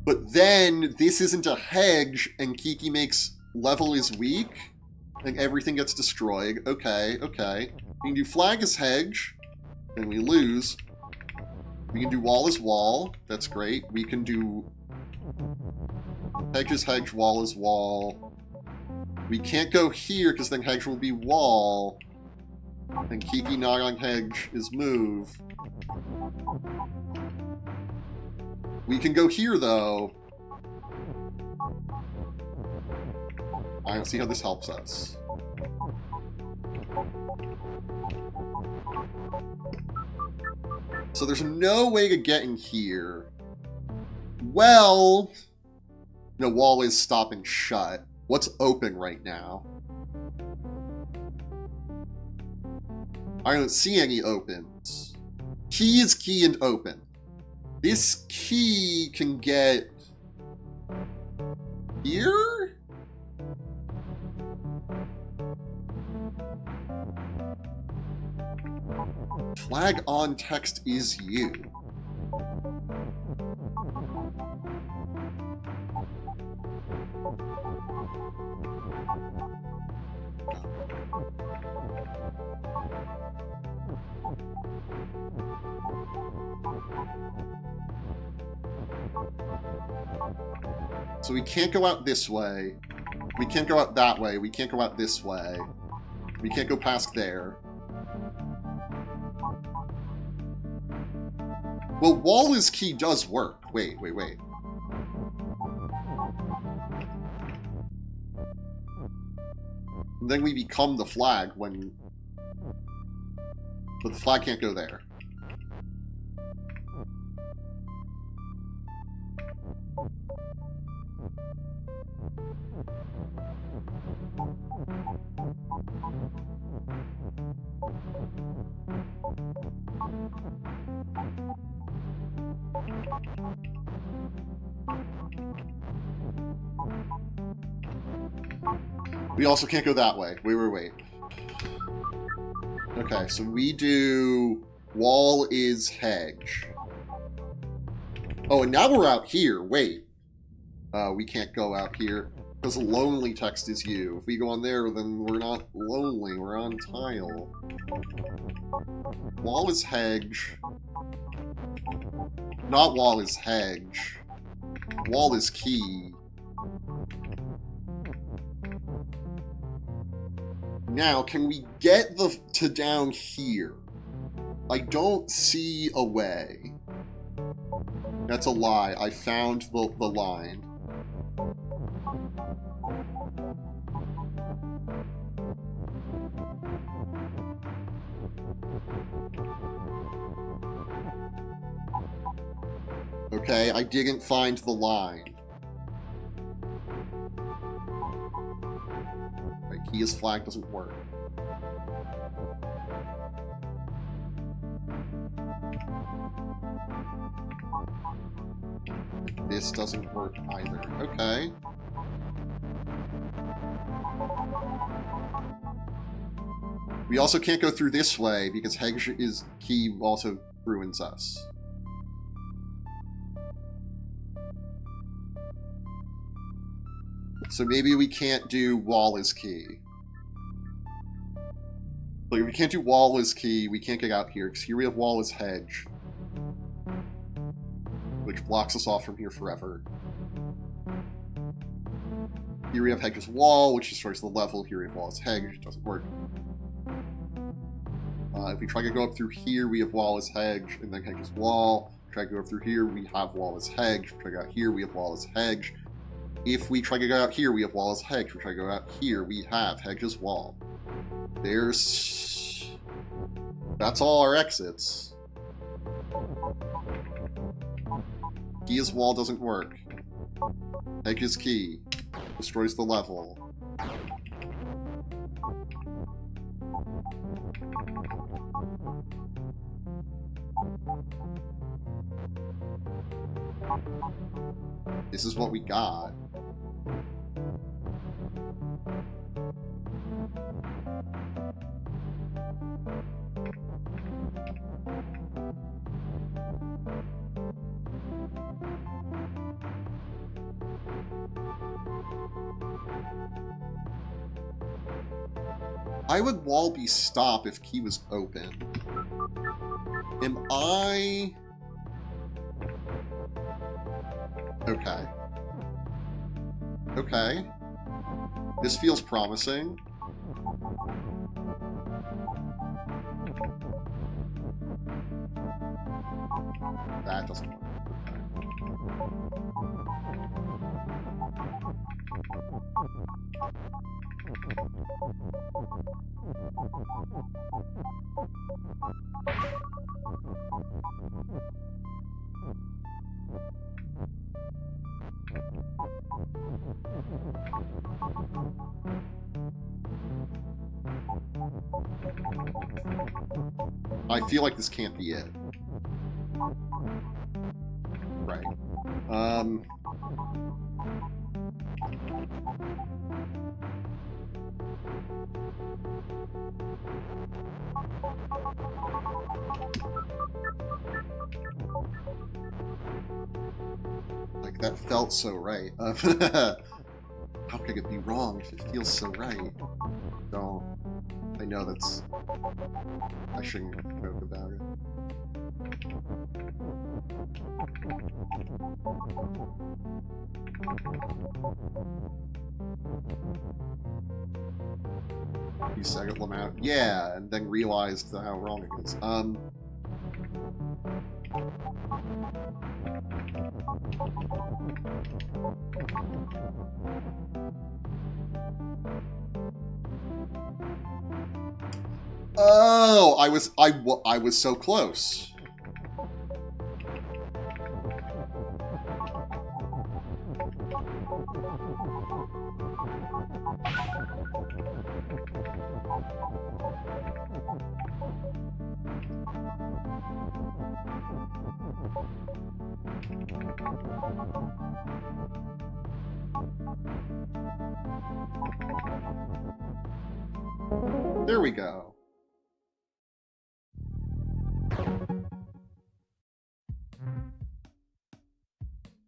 But then this isn't a hedge and Kiki makes level is weak. And everything gets destroyed. Okay, okay. We can do flag is hedge. And we lose. We can do wall is wall. That's great. We can do hedge is hedge, wall is wall. We can't go here because then hedge will be wall. And Kiki not on hedge is move. We can go here though. I don't see how this helps us. So there's no way to get in here. Well, no, wall is stop and shut. What's open right now? I don't see any opens. Key is key and open. This key can get here? Flag on text is you. So we can't go out this way. We can't go out that way. We can't go out this way. We can't go past there. Well, wall is key does work. Wait. And then we become the flag when... But the flag can't go there. We also can't go that way. Wait. Okay, so we do... Wall is hedge. Oh, and now we're out here. Wait. We can't go out here. Because lonely text is you. If we go on there, then we're not lonely. We're on tile. Wall is hedge. Not wall is hedge. Wall is key. Now, can we get to down here? I don't see a way. That's a lie. I found the line. Okay, I didn't find the line. Right, key as flag doesn't work. This doesn't work either. Okay. We also can't go through this way because hedge is key also ruins us. So maybe we can't do wall is key. Like, if we can't do wall is key, we can't get out here, because here we have wall is hedge. Which blocks us off from here forever. Here we have hedge as wall, which destroys the level. Here we have wall as hedge, which doesn't work. If we try to go up through here, we have wall as hedge, and then hedge as wall. Try to go up through here, we have wall as hedge. Try to go out here, we have wall as hedge. If we try to go out here, we have wall as hedge. If we try to go out here, we have hedge as wall. There's... That's all our exits. Key as wall doesn't work. Hedge is key. Destroys the level. This is what we got. Why would wall be stop if key was open? Am I... Okay. Okay. This feels promising. That doesn't work. I feel like this can't be it. Right. Like, that felt so right. How could it be wrong if it feels so right? Don't. I know that's... I shouldn't joke about it. You second them out. Yeah, and then realized how wrong it is. Oh, I was so close. There we go.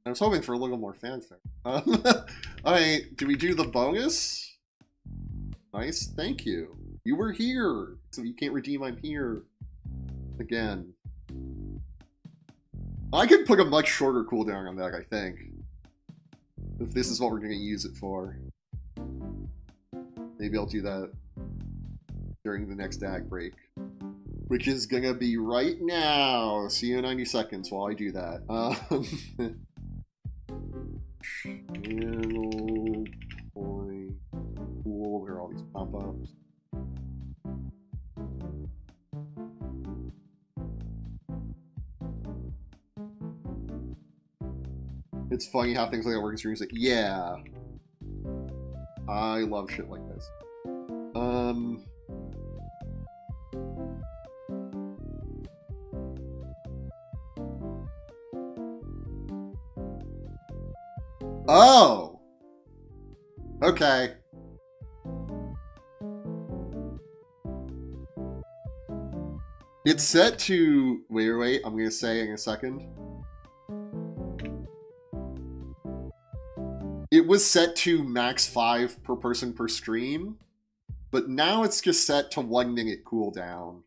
I was hoping for a little more fanfare. Alright, do we do the bonus? Nice, thank you. You were here, so you can't redeem I'm here. Again. I could put a much shorter cooldown on that, I think. If this is what we're going to use it for. Maybe I'll do that during the next ad break. Which is going to be right now. See you in 90 seconds while I do that. Channel point cool. There are all these pop-ups. It's funny how things like that work in streams. Like, yeah, I love shit like this. Oh! Okay. It's set to... Wait, I'm going to say in a second. It was set to max 5 per person per stream, but now it's just set to 1 minute cooldown.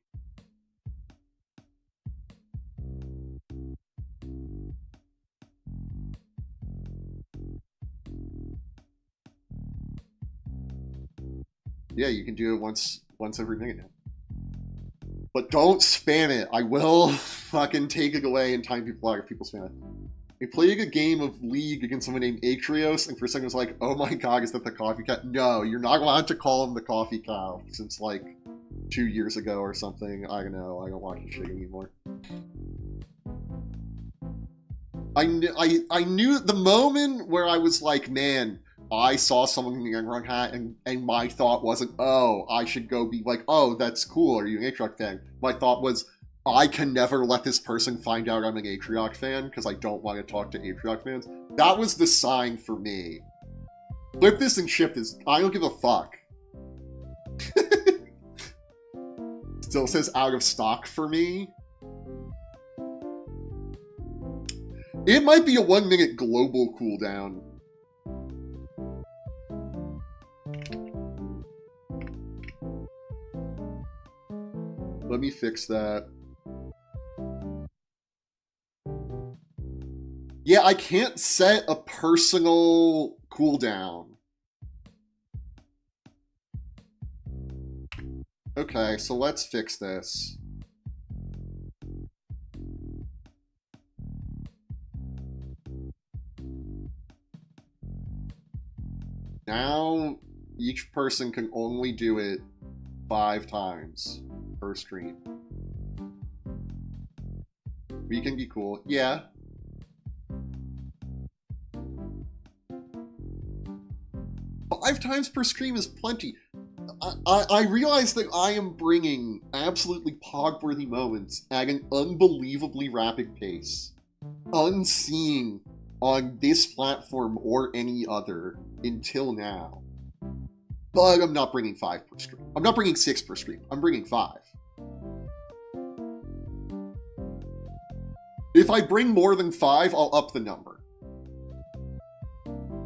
Yeah, you can do it once every minute now. But don't spam it. I will fucking take it away and time people out if people spam it. We played a game of League against someone named Atrios, and for a second I was like, oh my god, is that the coffee cow? No, you're not allowed to call him the coffee cow since like 2 years ago or something. I don't know. I don't watch this shit anymore. I knew the moment where I was like, man, I saw someone in the young run hat, and my thought wasn't, oh, I should go be like, oh, that's cool, are you an Atrioc fan? My thought was, I can never let this person find out I'm an Atrioc fan, because I don't want to talk to Atrioc fans. That was the sign for me. Flip this and ship this. I don't give a fuck. Still says out of stock for me. It might be a 1 minute global cooldown. Let me fix that. Yeah, I can't set a personal cooldown. Okay, so let's fix this. Now, each person can only do it 5 times per stream. We can be cool. Yeah. Five times per stream is plenty. I realize that I am bringing absolutely pog-worthy moments at an unbelievably rapid pace. Unseen on this platform or any other until now. But I'm not bringing 5 per stream. I'm not bringing 6 per stream. I'm bringing 5. If I bring more than 5, I'll up the number.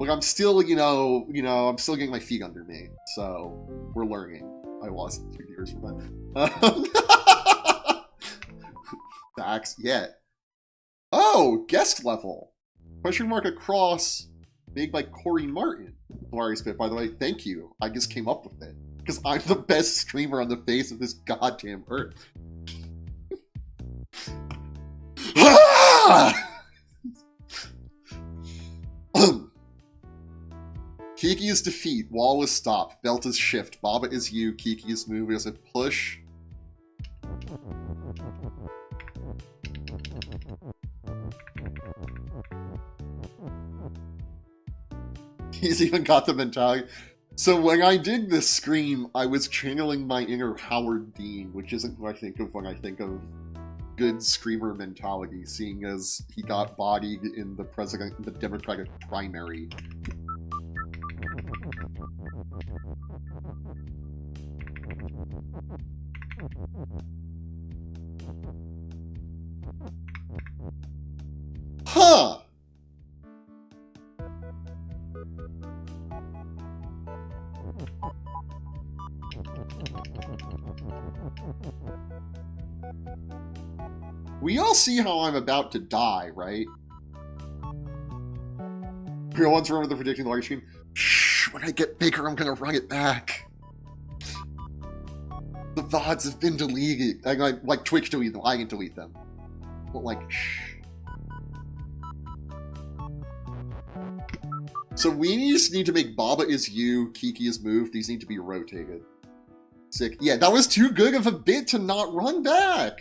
Like, I'm still, you know, I'm still getting my feet under me. So, we're learning. I lost 2 years from that. Facts, yet. Oh, guest level. Question mark across, made by Corey Martin. Hilarious Spit, by the way, thank you. I just came up with it. Because I'm the best streamer on the face of this goddamn earth. Kiki is defeat, wall is stop, belt is shift, Baba is you, Kiki is move, is a push. He's even got the mentality. So when I did this scream, I was channeling my inner Howard Dean, which isn't what I think of when I think of good screamer mentality, seeing as he got bodied in the Democratic primary. Huh! We all see how I'm about to die, right? Real ones remember the prediction live stream. Shh, when I get bigger, I'm gonna run it back. The VODs have been deleted. Like Twitch deleted them, I can delete them. But like, shh. So we just need to make Baba is you, Kiki is move. These need to be rotated. Sick. Yeah, that was too good of a bit to not run back.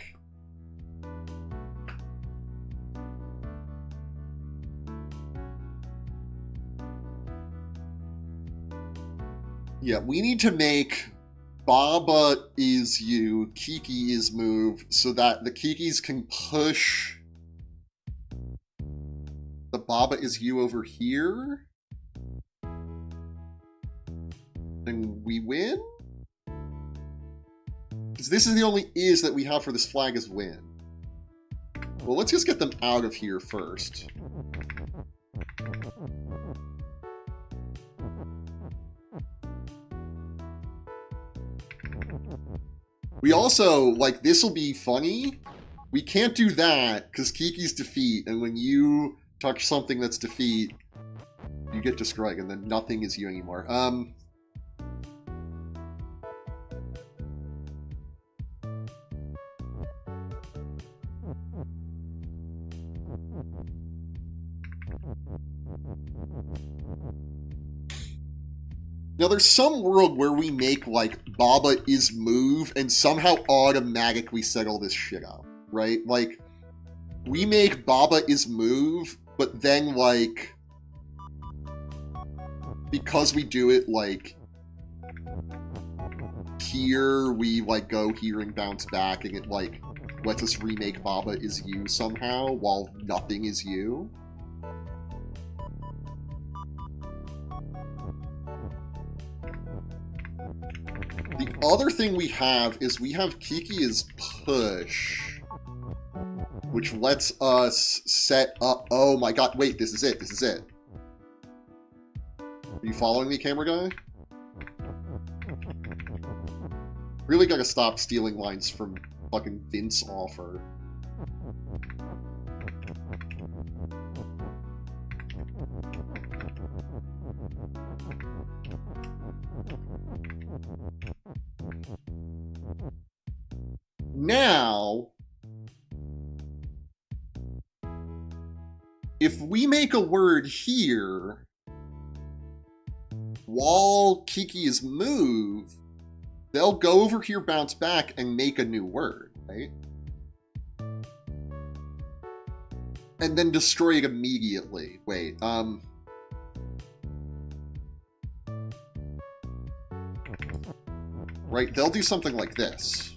Yeah, we need to make Baba is you, Kiki is move, so that the Kikis can push the Baba is you over here. And we win? Because this is the only is that we have for this flag is win. Well, let's just get them out of here first. We also, like, this will be funny. We can't do that, because Kiki's defeat, and when you touch something that's defeat, you get destroyed, and then nothing is you anymore. Now, there's some world where we make, like, Baba is move and somehow automatically settle this shit out, right? Like, we make Baba is move, but then, like, because we do it, like, here, we, like, go here and bounce back, and it, like, lets us remake Baba is you somehow, while nothing is you. The other thing we have is we have Kiki is push, which lets us set up... Oh my god, wait, this is it, this is it. Are you following me, camera guy? Really gotta stop stealing lines from fucking Vince Offer. Now, if we make a word here, while Kiki is move, they'll go over here, bounce back, and make a new word, right? And then destroy it immediately. Wait, right, they'll do something like this.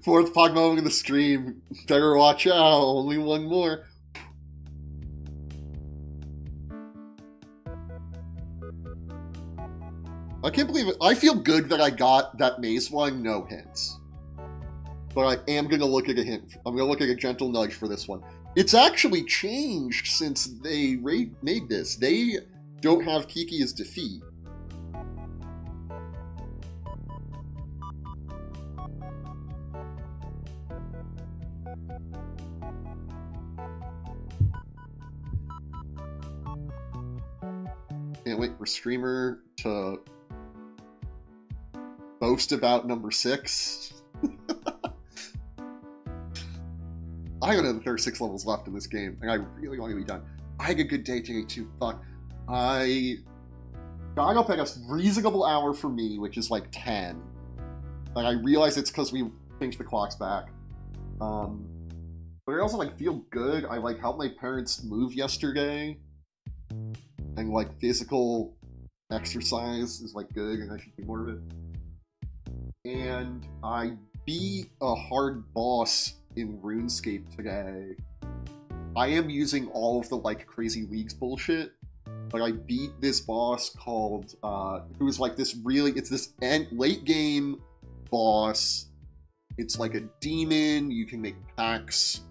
Fourth Pog moment in the stream. Better watch out. Only one more. I can't believe it. I feel good that I got that maze one, no hints. but I am going to look at a hint. I'm going to look at a gentle nudge for this one. It's actually changed since they made this. They don't have Kiki as defeat. Can't wait for streamer to boast about number 6. I don't know that there are 6 levels left in this game, and I really want to be done. I had a good day today too. Fuck. I got up at a reasonable hour for me, which is like 10. Like, I realize it's because we changed the clocks back. But I also like feel good. I like helped my parents move yesterday, and like physical exercise is like good, and I should do more of it. And I beat a hard boss in RuneScape today. I am using all of the like crazy leagues bullshit, but I beat this boss called who's like this really, it's this late game boss. It's like a demon. You can make packs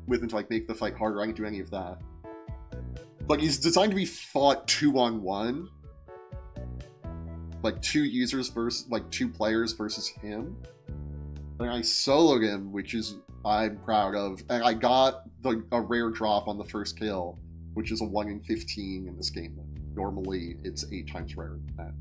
with him to like make the fight harder. I can't do any of that, but he's designed to be fought 2-on-1, like 2 users versus like 2 players versus him. And I soloed him, which is I'm proud of, and I got a rare drop on the first kill, which is a 1 in 15 in this game. Normally, it's 8 times rarer than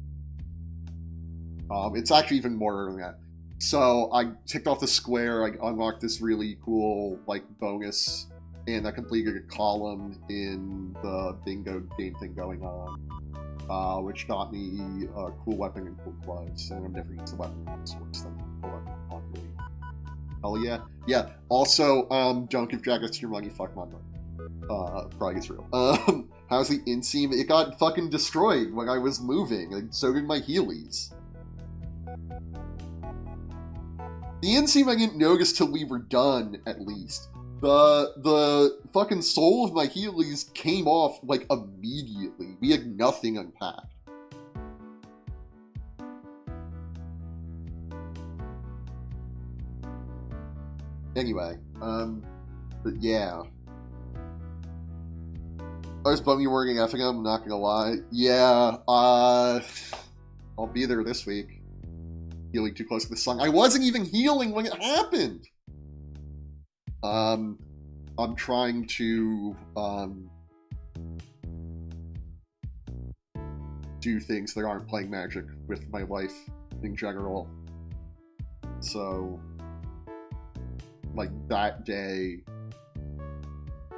that. It's actually even more rare than that. So I ticked off the square. I unlocked this really cool like bonus, and I completed a column in the bingo game thing going on, which got me a cool weapon and cool gloves. And I've never used a weapon that's worse than a weapon. Hell yeah. Yeah, also, don't give jackets your money, fuck my money. Probably gets real. How's the inseam? It got fucking destroyed when I was moving, and so did my Heelys. The inseam I didn't notice till we were done, at least. The fucking sole of my Heelys came off, like, immediately. We had nothing unpacked. Anyway, but yeah. I was bummed you weren't in Effingham, I'm not gonna lie. Yeah, I'll be there this week. Healing too close to the sun. I wasn't even healing when it happened! I'm trying to, do things that aren't playing Magic with my life in general. So, like, that day,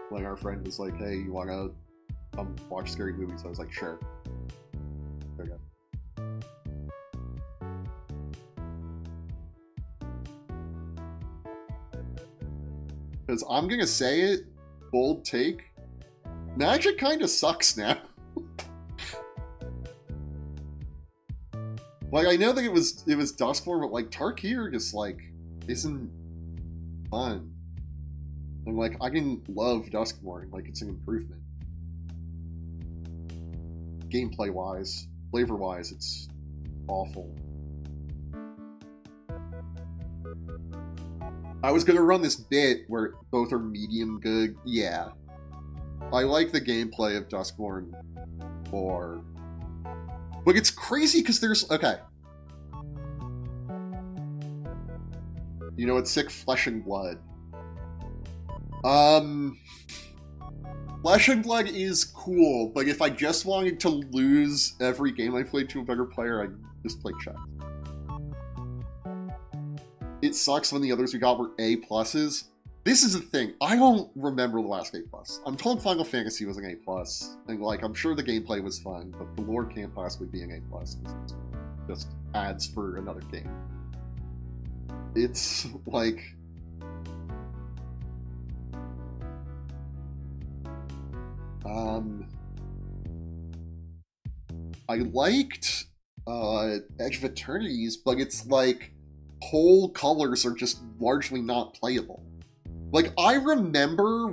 when our friend was like, hey, you wanna come watch scary movies? I was like, sure. There you go. Because I'm gonna say it, bold take, Magic kinda sucks now. Like, I know that it was Duskborn, but like, Tarkir just like, isn't fun. And like, I can love Duskborn, like it's an improvement. Gameplay wise, flavor wise, it's awful. I was gonna run this bit where both are medium good. Yeah. I like the gameplay of Duskborn more. But it's crazy because there's... Okay. You know what's sick? Flesh and Blood. Flesh and Blood is cool, but if I just wanted to lose every game I played to a better player, I'd just play chess. It sucks when the others we got were A+s. This is the thing. I don't remember the last A+. I'm told Final Fantasy was an A+, and like, I'm sure the gameplay was fun, but the lore can't possibly be an A+. It's just ads for another game. It's like... I liked Edge of Eternities, but it's like whole colors are just largely not playable. Like, I remember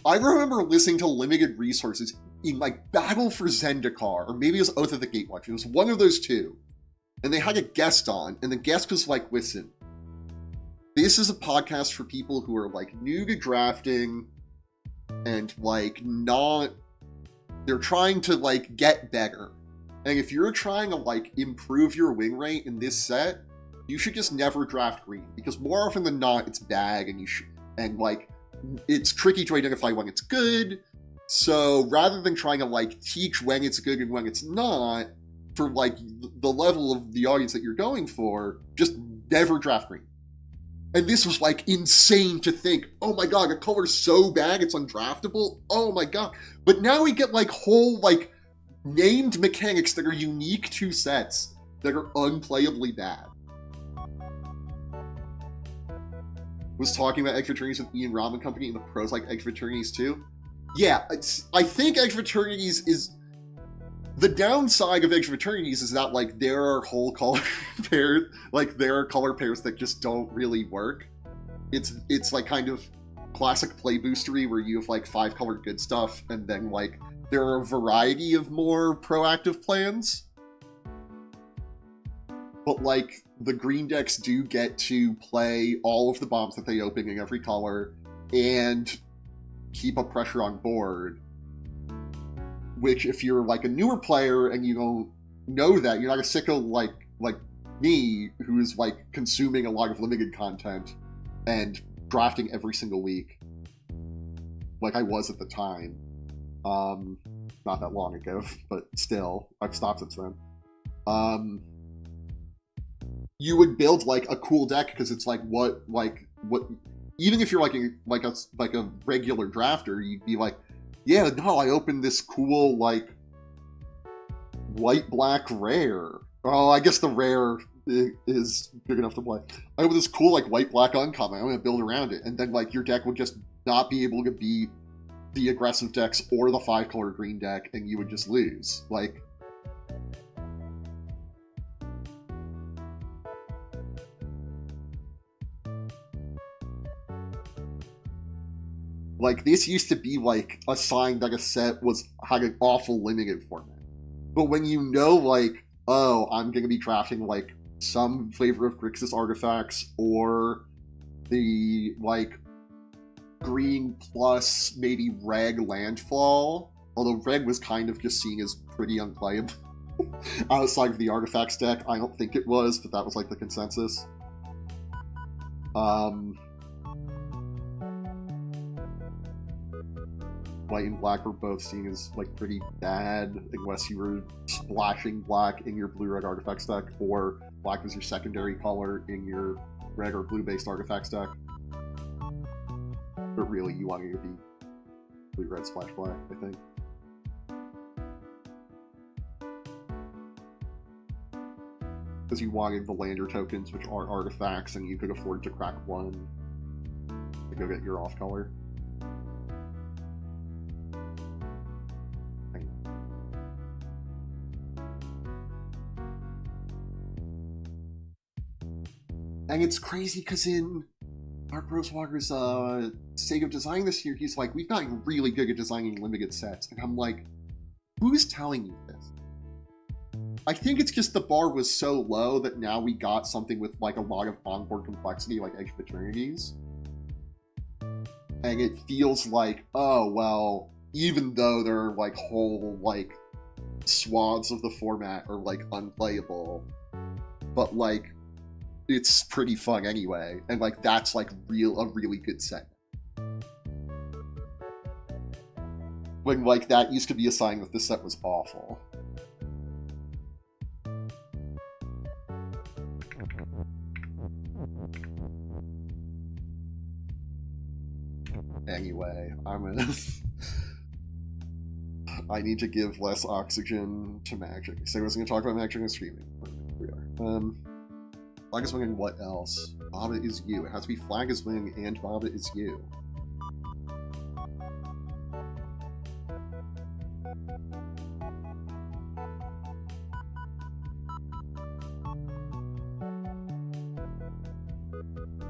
listening to Limited Resources in like Battle for Zendikar, or maybe it was Oath of the Gatewatch. It was one of those two. And they had a guest on, and the guest was like, listen, this is a podcast for people who are like new to drafting and like they're trying to like get better. And if you're trying to like improve your win rate in this set, you should just never draft green, because more often than not it's bad, and like it's tricky to identify when it's good. So rather than trying to like teach when it's good and when it's not, for like the level of the audience that you're going for, just never draft green. And this was like insane to think, oh my god, a color's so bad it's undraftable? Oh my god. But now we get like whole like named mechanics that are unique to sets that are unplayably bad. Was talking about Egg Fraternities with Ian Ramen Company, and the pros like Egg Fraternities too. Yeah, I think Egg Fraternities is... The downside of Egg Fraternities is that, like, there are whole color pairs, like, there are color pairs that just don't really work. It's like, kind of classic play boostery, where you have, like, 5-color good stuff, and then, like, there are a variety of more proactive plans. But, like, the green decks do get to play all of the bombs that they open in every color, and keep up pressure on board. Which, if you're like a newer player and you don't know that, you're not a sicko like me, who's like consuming a lot of limited content and drafting every single week, like I was at the time. Not that long ago, but still, I've stopped since then. You would build like a cool deck because it's like what. Even if you're like a regular drafter, you'd be like, yeah, no, I opened this cool, like, white-black rare. Oh, I guess the rare is big enough to play. I opened this cool, like, white-black uncommon. I'm going to build around it. And then, like, your deck would just not be able to beat the aggressive decks or the 5-color green deck, and you would just lose. Like, this used to be, like, a sign that a set had an awful limited format. But when you know, like, oh, I'm going to be drafting, like, some flavor of Grixis artifacts, or the, like, green plus maybe Reg Landfall, although Reg was kind of just seen as pretty unplayable outside of the artifacts deck. I don't think it was, but that was, like, the consensus. White and black were both seen as like pretty bad, unless you were splashing black in your blue-red artifacts deck, or black was your secondary color in your red or blue-based artifacts deck. But really, you wanted to be blue-red splash black, I think. Because you wanted the lander tokens, which are artifacts, and you could afford to crack one to go get your off-color. And it's crazy because in Mark Rosewater's sake of design this year, he's like, we've gotten really good at designing limited sets. And I'm like, who's telling you this? I think it's just the bar was so low that now we got something with like a lot of onboard complexity, like Edge Fraternities. And it feels like, oh, well, even though there are like whole like swaths of the format are like unplayable, but like it's pretty fun anyway, and like that's like a really good set. When like that used to be a sign that this set was awful. Anyway, I need to give less oxygen to Magic. So I was going to talk about Magic and streaming. Here we are. Flag is Wing and what else? Baba is you. It has to be Flag is Wing and Baba is you.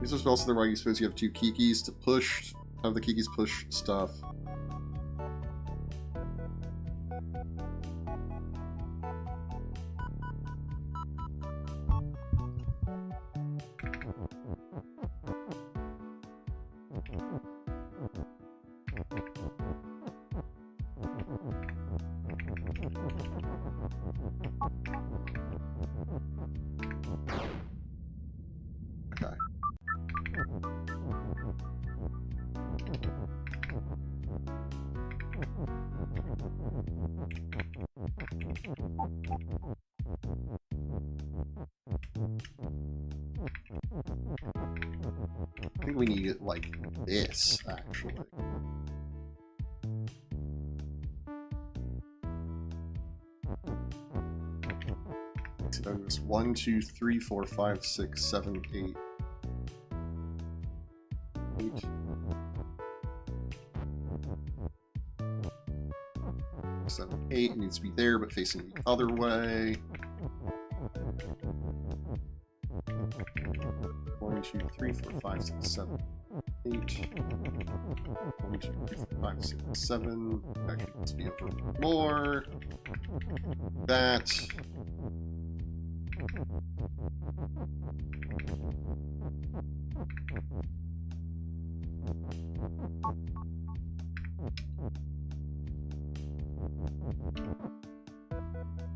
These are spells to the right. You suppose you have 2 Kikis to push. Have the Kikis push stuff. I think we need it like this, actually. So there's 1, 2, 3, 4, 5, 6, 7, 8. 8. 7, 8 needs to be there, but facing the other way. 1, 2, 3, 4, 5, 6, 7, 8. 1, 2, 3, 4, 5, 6, 7. Actually, needs to be over more. That.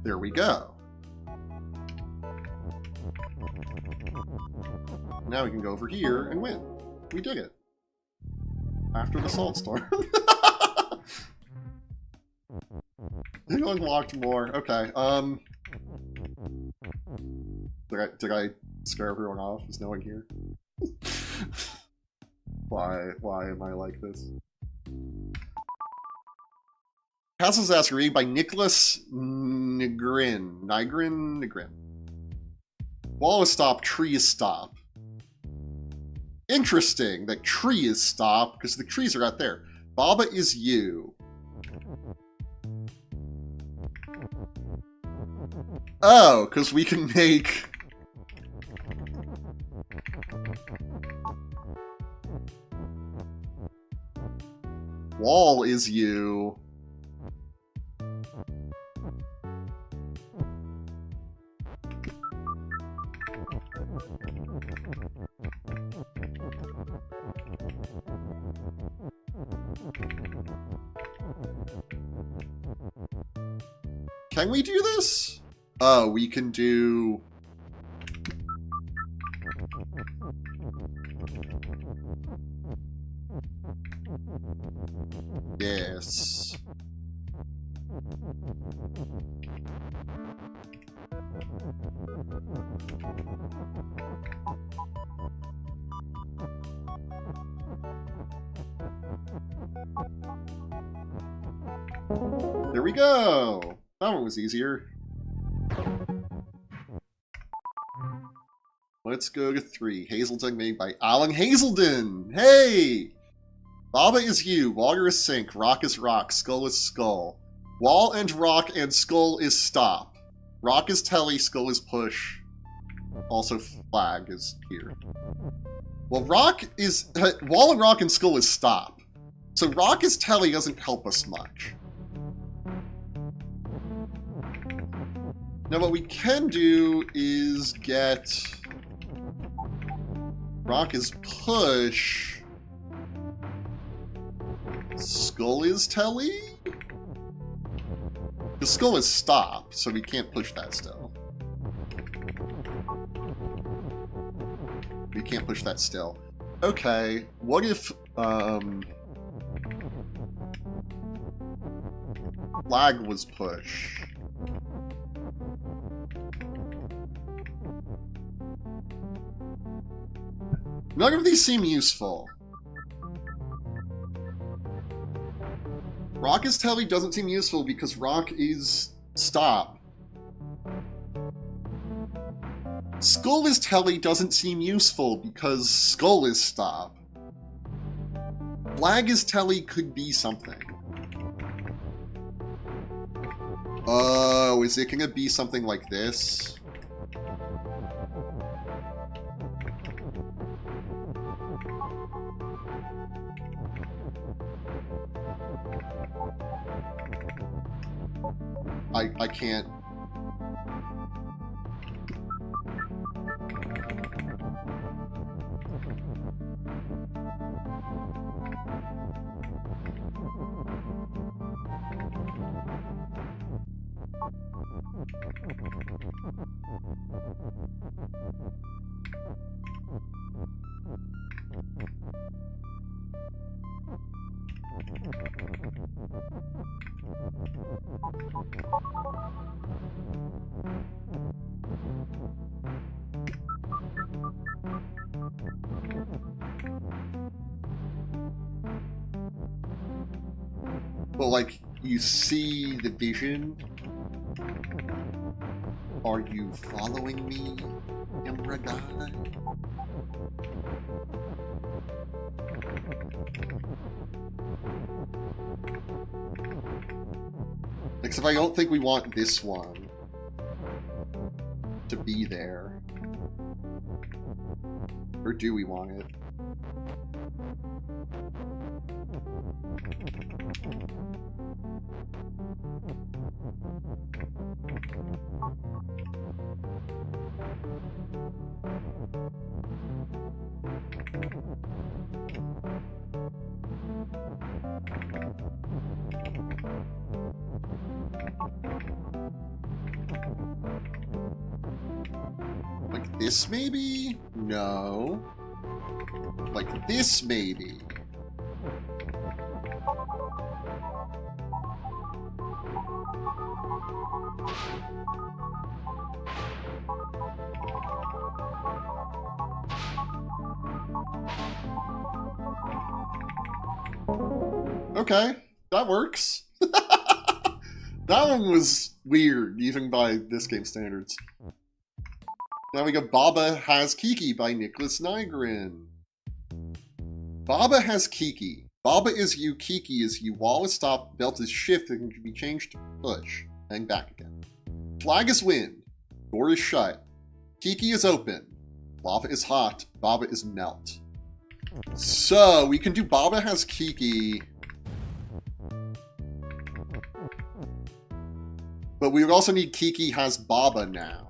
There we go. Now we can go over here and win. We did it. After the salt storm. You unlocked more. Okay. Did I scare everyone off? Is no one here? Why am I like this? Castles Masquerade by Nicholas Nygren. Wall is stop, tree is stop. Interesting that tree is stop, because the trees are out there. Baba is you. Oh, because we can make... Wall is you. Can we do this? Oh, we can do... Yes. There we go! That one was easier. Let's go to 3. Hazelden made by Alan Hazelden! Hey! Baba is you, water is sink, rock is rock, skull is skull. Wall and rock and skull is stop. Rock is telly, skull is push. Also flag is here. Well, rock is... Wall and rock and skull is stop. So rock is telly doesn't help us much. Now what we can do is get... Rock is push. Skull is telly? The skull is stop, so we can't push that still. We can't push that still. Okay, what if, flag was push? None of these seem useful. Rock is telly doesn't seem useful because rock is stop. Skull is telly doesn't seem useful because skull is stop. Flag is telly could be something. Oh, is it gonna be something like this? I can't. But, like, you see the vision. Are you following me, Emra guy? Except I don't think we want this one to be there. Or do we want it? Like this, maybe? No. Like this, maybe? Okay, that works. That one was weird, even by this game standards. Now we got Baba Has Kiki by Nicholas Nygren. Baba has Kiki. Baba is you, Kiki is you, wall is stop, belt is shift, and can be changed to push, and back again. Flag is wind. Door is shut. Kiki is open. Lava is hot. Baba is melt. So, we can do Baba Has Kiki. But we would also need Kiki Has Baba now.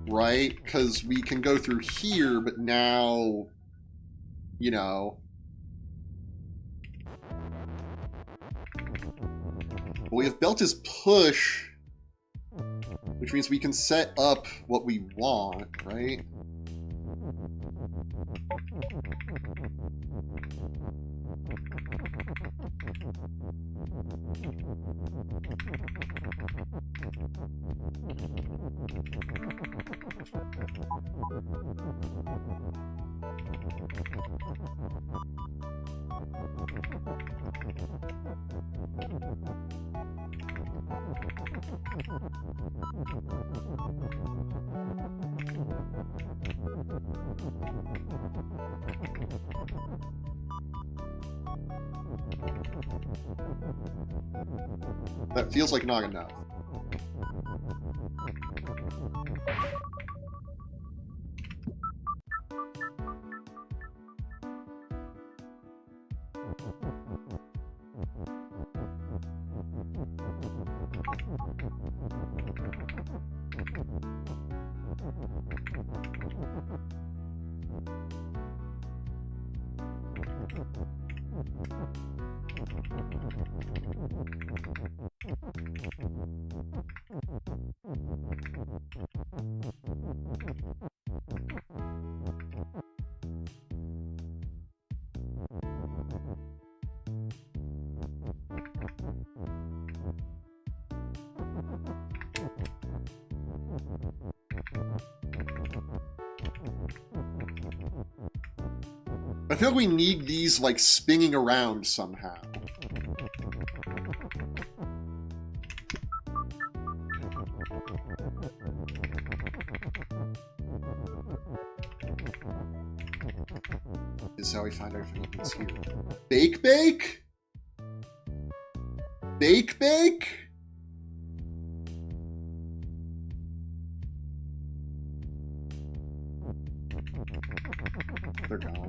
Right? Because we can go through here, but now, you know. We have belt is push, which means we can set up what we want, right? That feels like not enough. I feel like we need these, like, spinning around somehow. This is how we find our Philippines here. Bake Bake? Bake Bake? They're gone.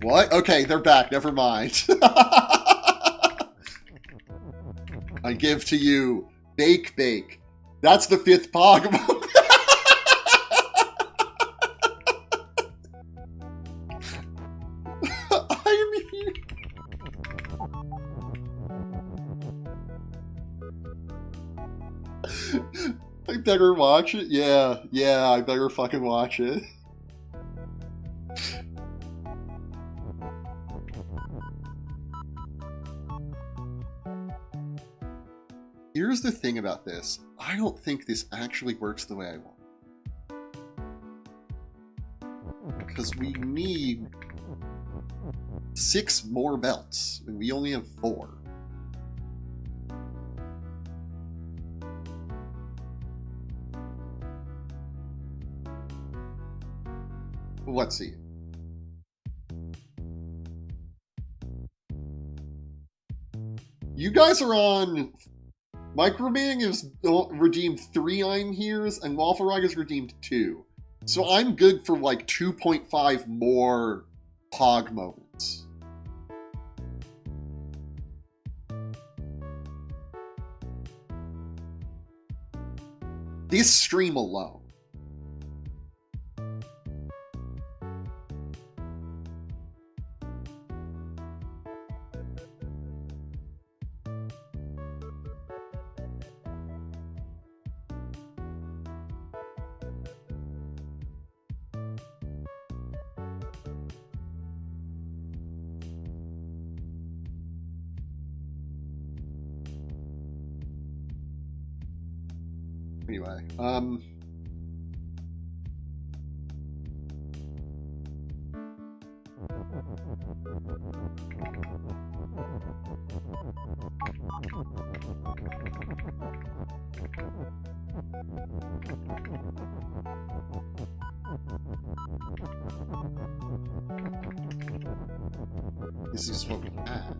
What? Okay, they're back. Never mind. I give to you Bake Bake. That's the 5th Pokemon. I'm here. I better watch it. Yeah, I better fucking watch it. Here's the thing about this. I don't think this actually works the way I want. Because we need 6 more belts, and we only have 4. Let's see. You guys are on... Microman has redeemed 3 Iron Hears, and Waffle Ride has redeemed 2. So I'm good for like 2.5 more Pog moments. This stream alone. Anyway, this is what we had.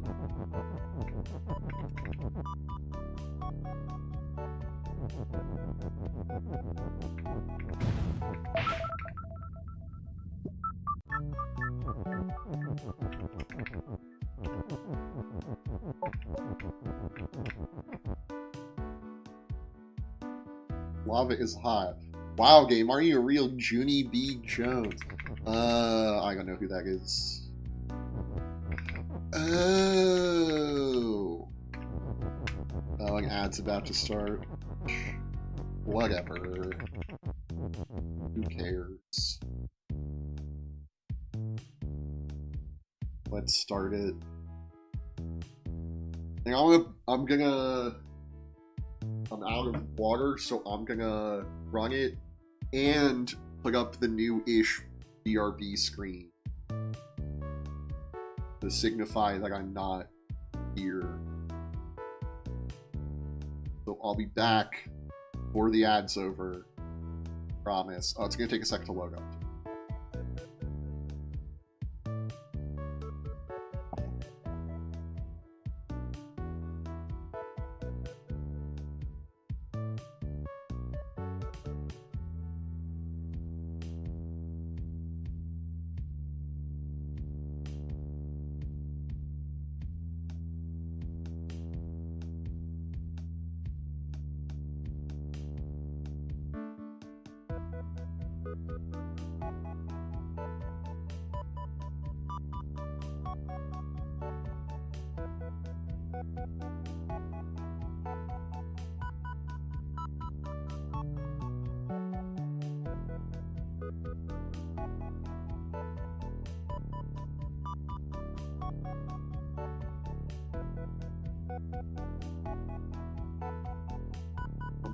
Lava is hot. Wow, game, are you a real Junie B. Jones? I don't know who that is. Oh. Oh, an ad's about to start. Whatever. Who cares? Let's start it. And I'm out of water, so I'm gonna run it and put up the new-ish BRB screen to signify that I'm not here. So I'll be back before the ad's over. Promise. Oh, it's gonna take a sec to load up.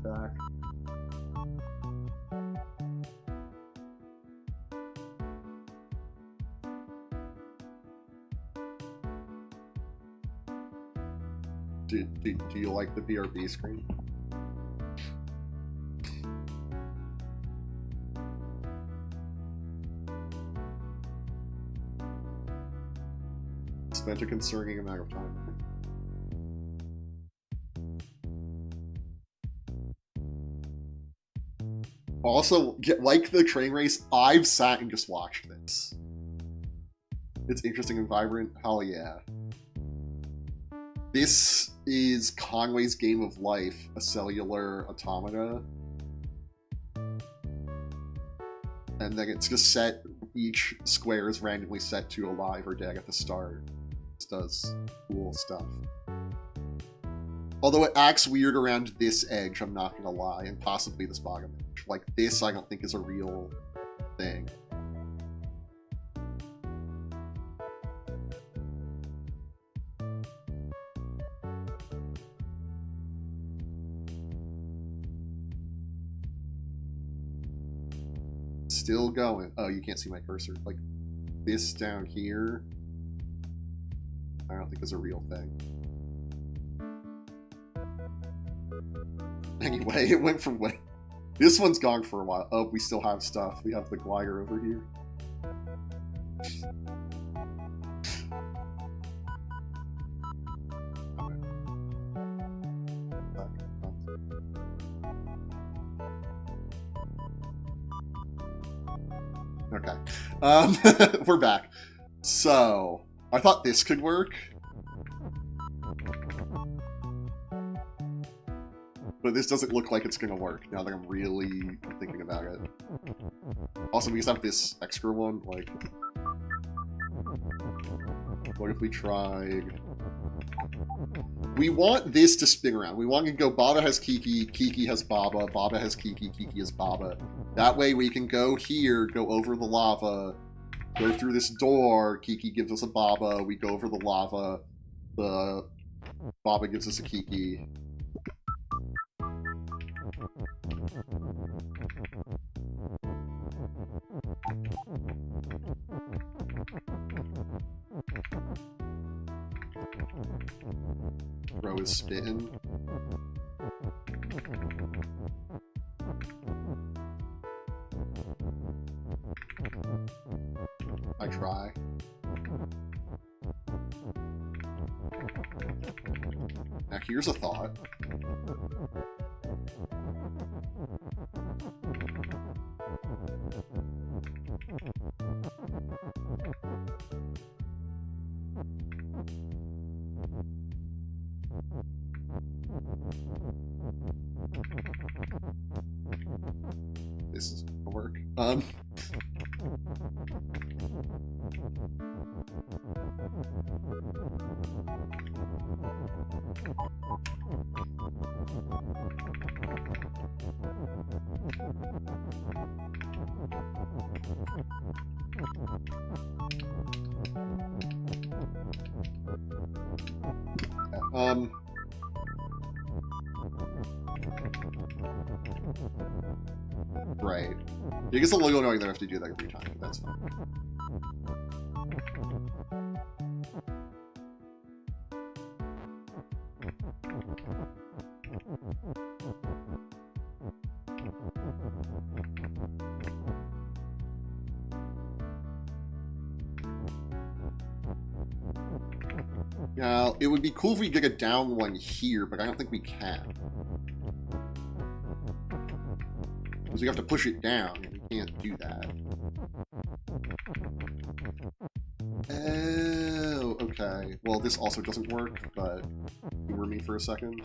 Back. Do you like the BRB screen? Spent a concerning amount of time. Also, like the train race, I've sat and just watched this. It's interesting and vibrant. Hell yeah. This is Conway's Game of Life, a cellular automata. And then it's just set, each square is randomly set to alive or dead at the start. This does cool stuff. Although it acts weird around this edge, I'm not gonna lie, and possibly this bottom edge. Like, this I don't think is a real thing. Still going. Oh, you can't see my cursor. Like, this down here, I don't think is a real thing. Anyway, it went from way... This one's gone for a while. Oh, we still have stuff. We have the glider over here. Okay. We're back. So, I thought this could work. But this doesn't look like it's going to work, now that I'm really thinking about it. Also, we just have this extra one, like... What if we tried... We want this to spin around. We want to go Baba has Kiki, Kiki has Baba, Baba has Kiki, Kiki has Baba. That way we can go here, go over the lava, go through this door, Kiki gives us a Baba, we go over the lava, the Baba gives us a Kiki. Bro is spitting. I try. Now here's a thought. This is gonna work. Right. It gets a little annoying that I have to do that every time, but that's fine. Now, it would be cool if we could get a down one here, but I don't think we can. Because we have to push it down, and we can't do that. Oh, okay. Well, this also doesn't work, but humor me for a second.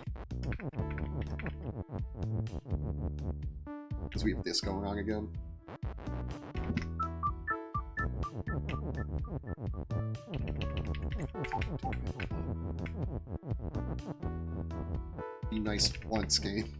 Because we have this going on again. Be nice once, game.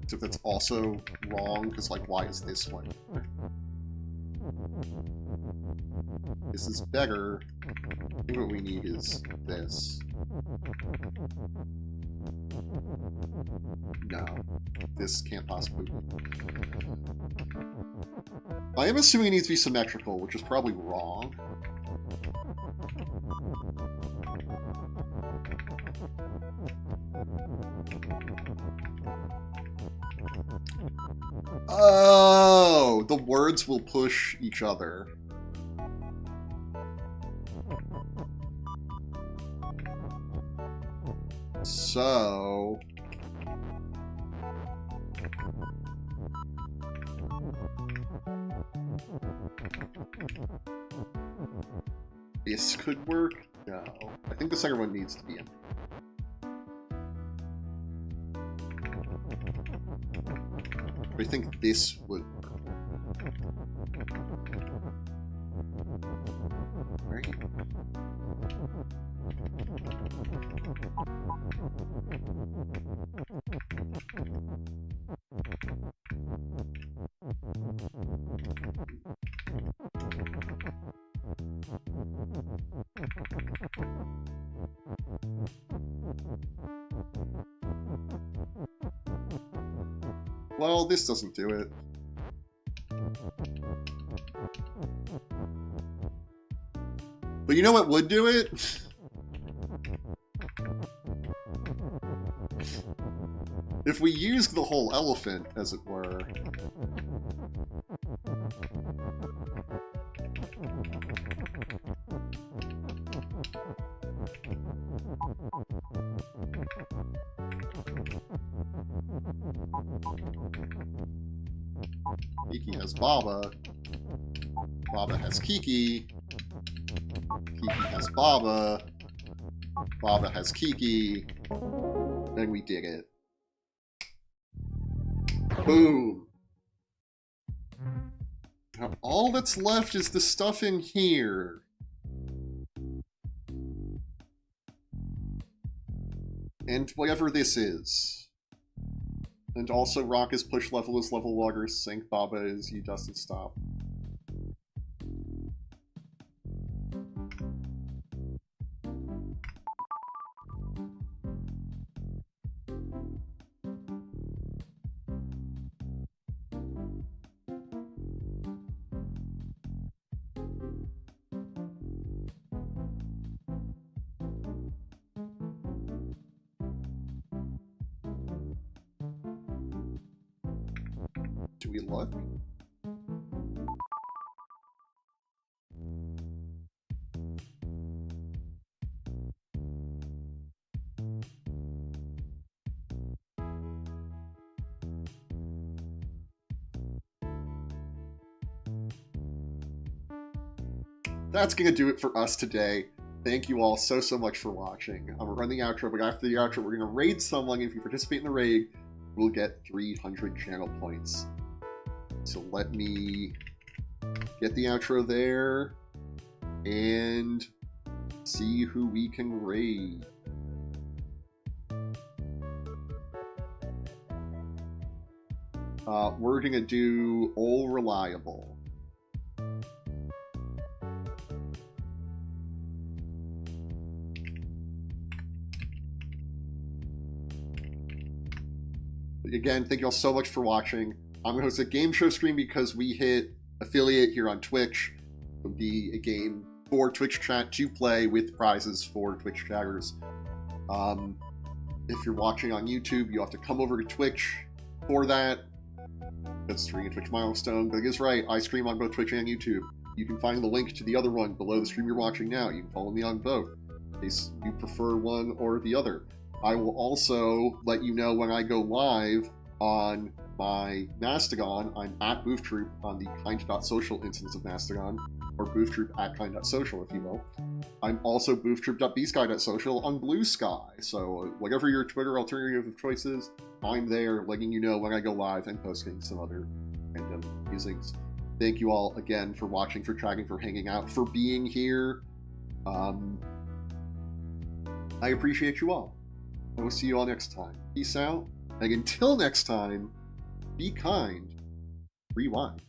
Except that's also wrong, because, like, why is this one? This is better. I think what we need is this. No. This can't possibly be. I am assuming it needs to be symmetrical, which is probably wrong. Oh, the words will push each other. So... this could work? No. I think the second one needs to be in. I think this would work. Right? Well, this doesn't do it. But you know what would do it? If we used the whole elephant, as it were. Kiki has Baba. Baba has Kiki. Kiki has Baba. Baba has Kiki. And we did it. Boom. Now all that's left is the stuff in here. And whatever this is. And also Rocka's push level is level logger, sync Baba is you dust and stop. Do we look? That's gonna do it for us today. Thank you all so much for watching. I'm gonna run the outro, but after the outro, we're gonna raid someone. If you participate in the raid, we'll get 300 channel points. So let me get the outro there and see who we can raid. We're gonna do All Reliable. Again, thank you all so much for watching. I'm going to host a game show stream because we hit affiliate here on Twitch. It'll be a game for Twitch chat to play with prizes for Twitch chatters. If you're watching on YouTube, you have to come over to Twitch for that. That's streaming a Twitch milestone. But it's right, I stream on both Twitch and YouTube. You can find the link to the other one below the stream you're watching now. You can follow me on both, in case you prefer one or the other. I will also let you know when I go live on my Mastodon. I'm at BoothTroop on the kind.social instance of Mastodon, or BoothTroop at kind.social, if you will. I'm also BoothTroop.bsky.social on Blue Sky, so whatever your Twitter alternative of choice is, I'm there letting you know when I go live and posting some other random musings. Thank you all again for watching, for tracking, for hanging out, for being here. I appreciate you all. I will see you all next time. Peace out, and until next time, be kind, rewind.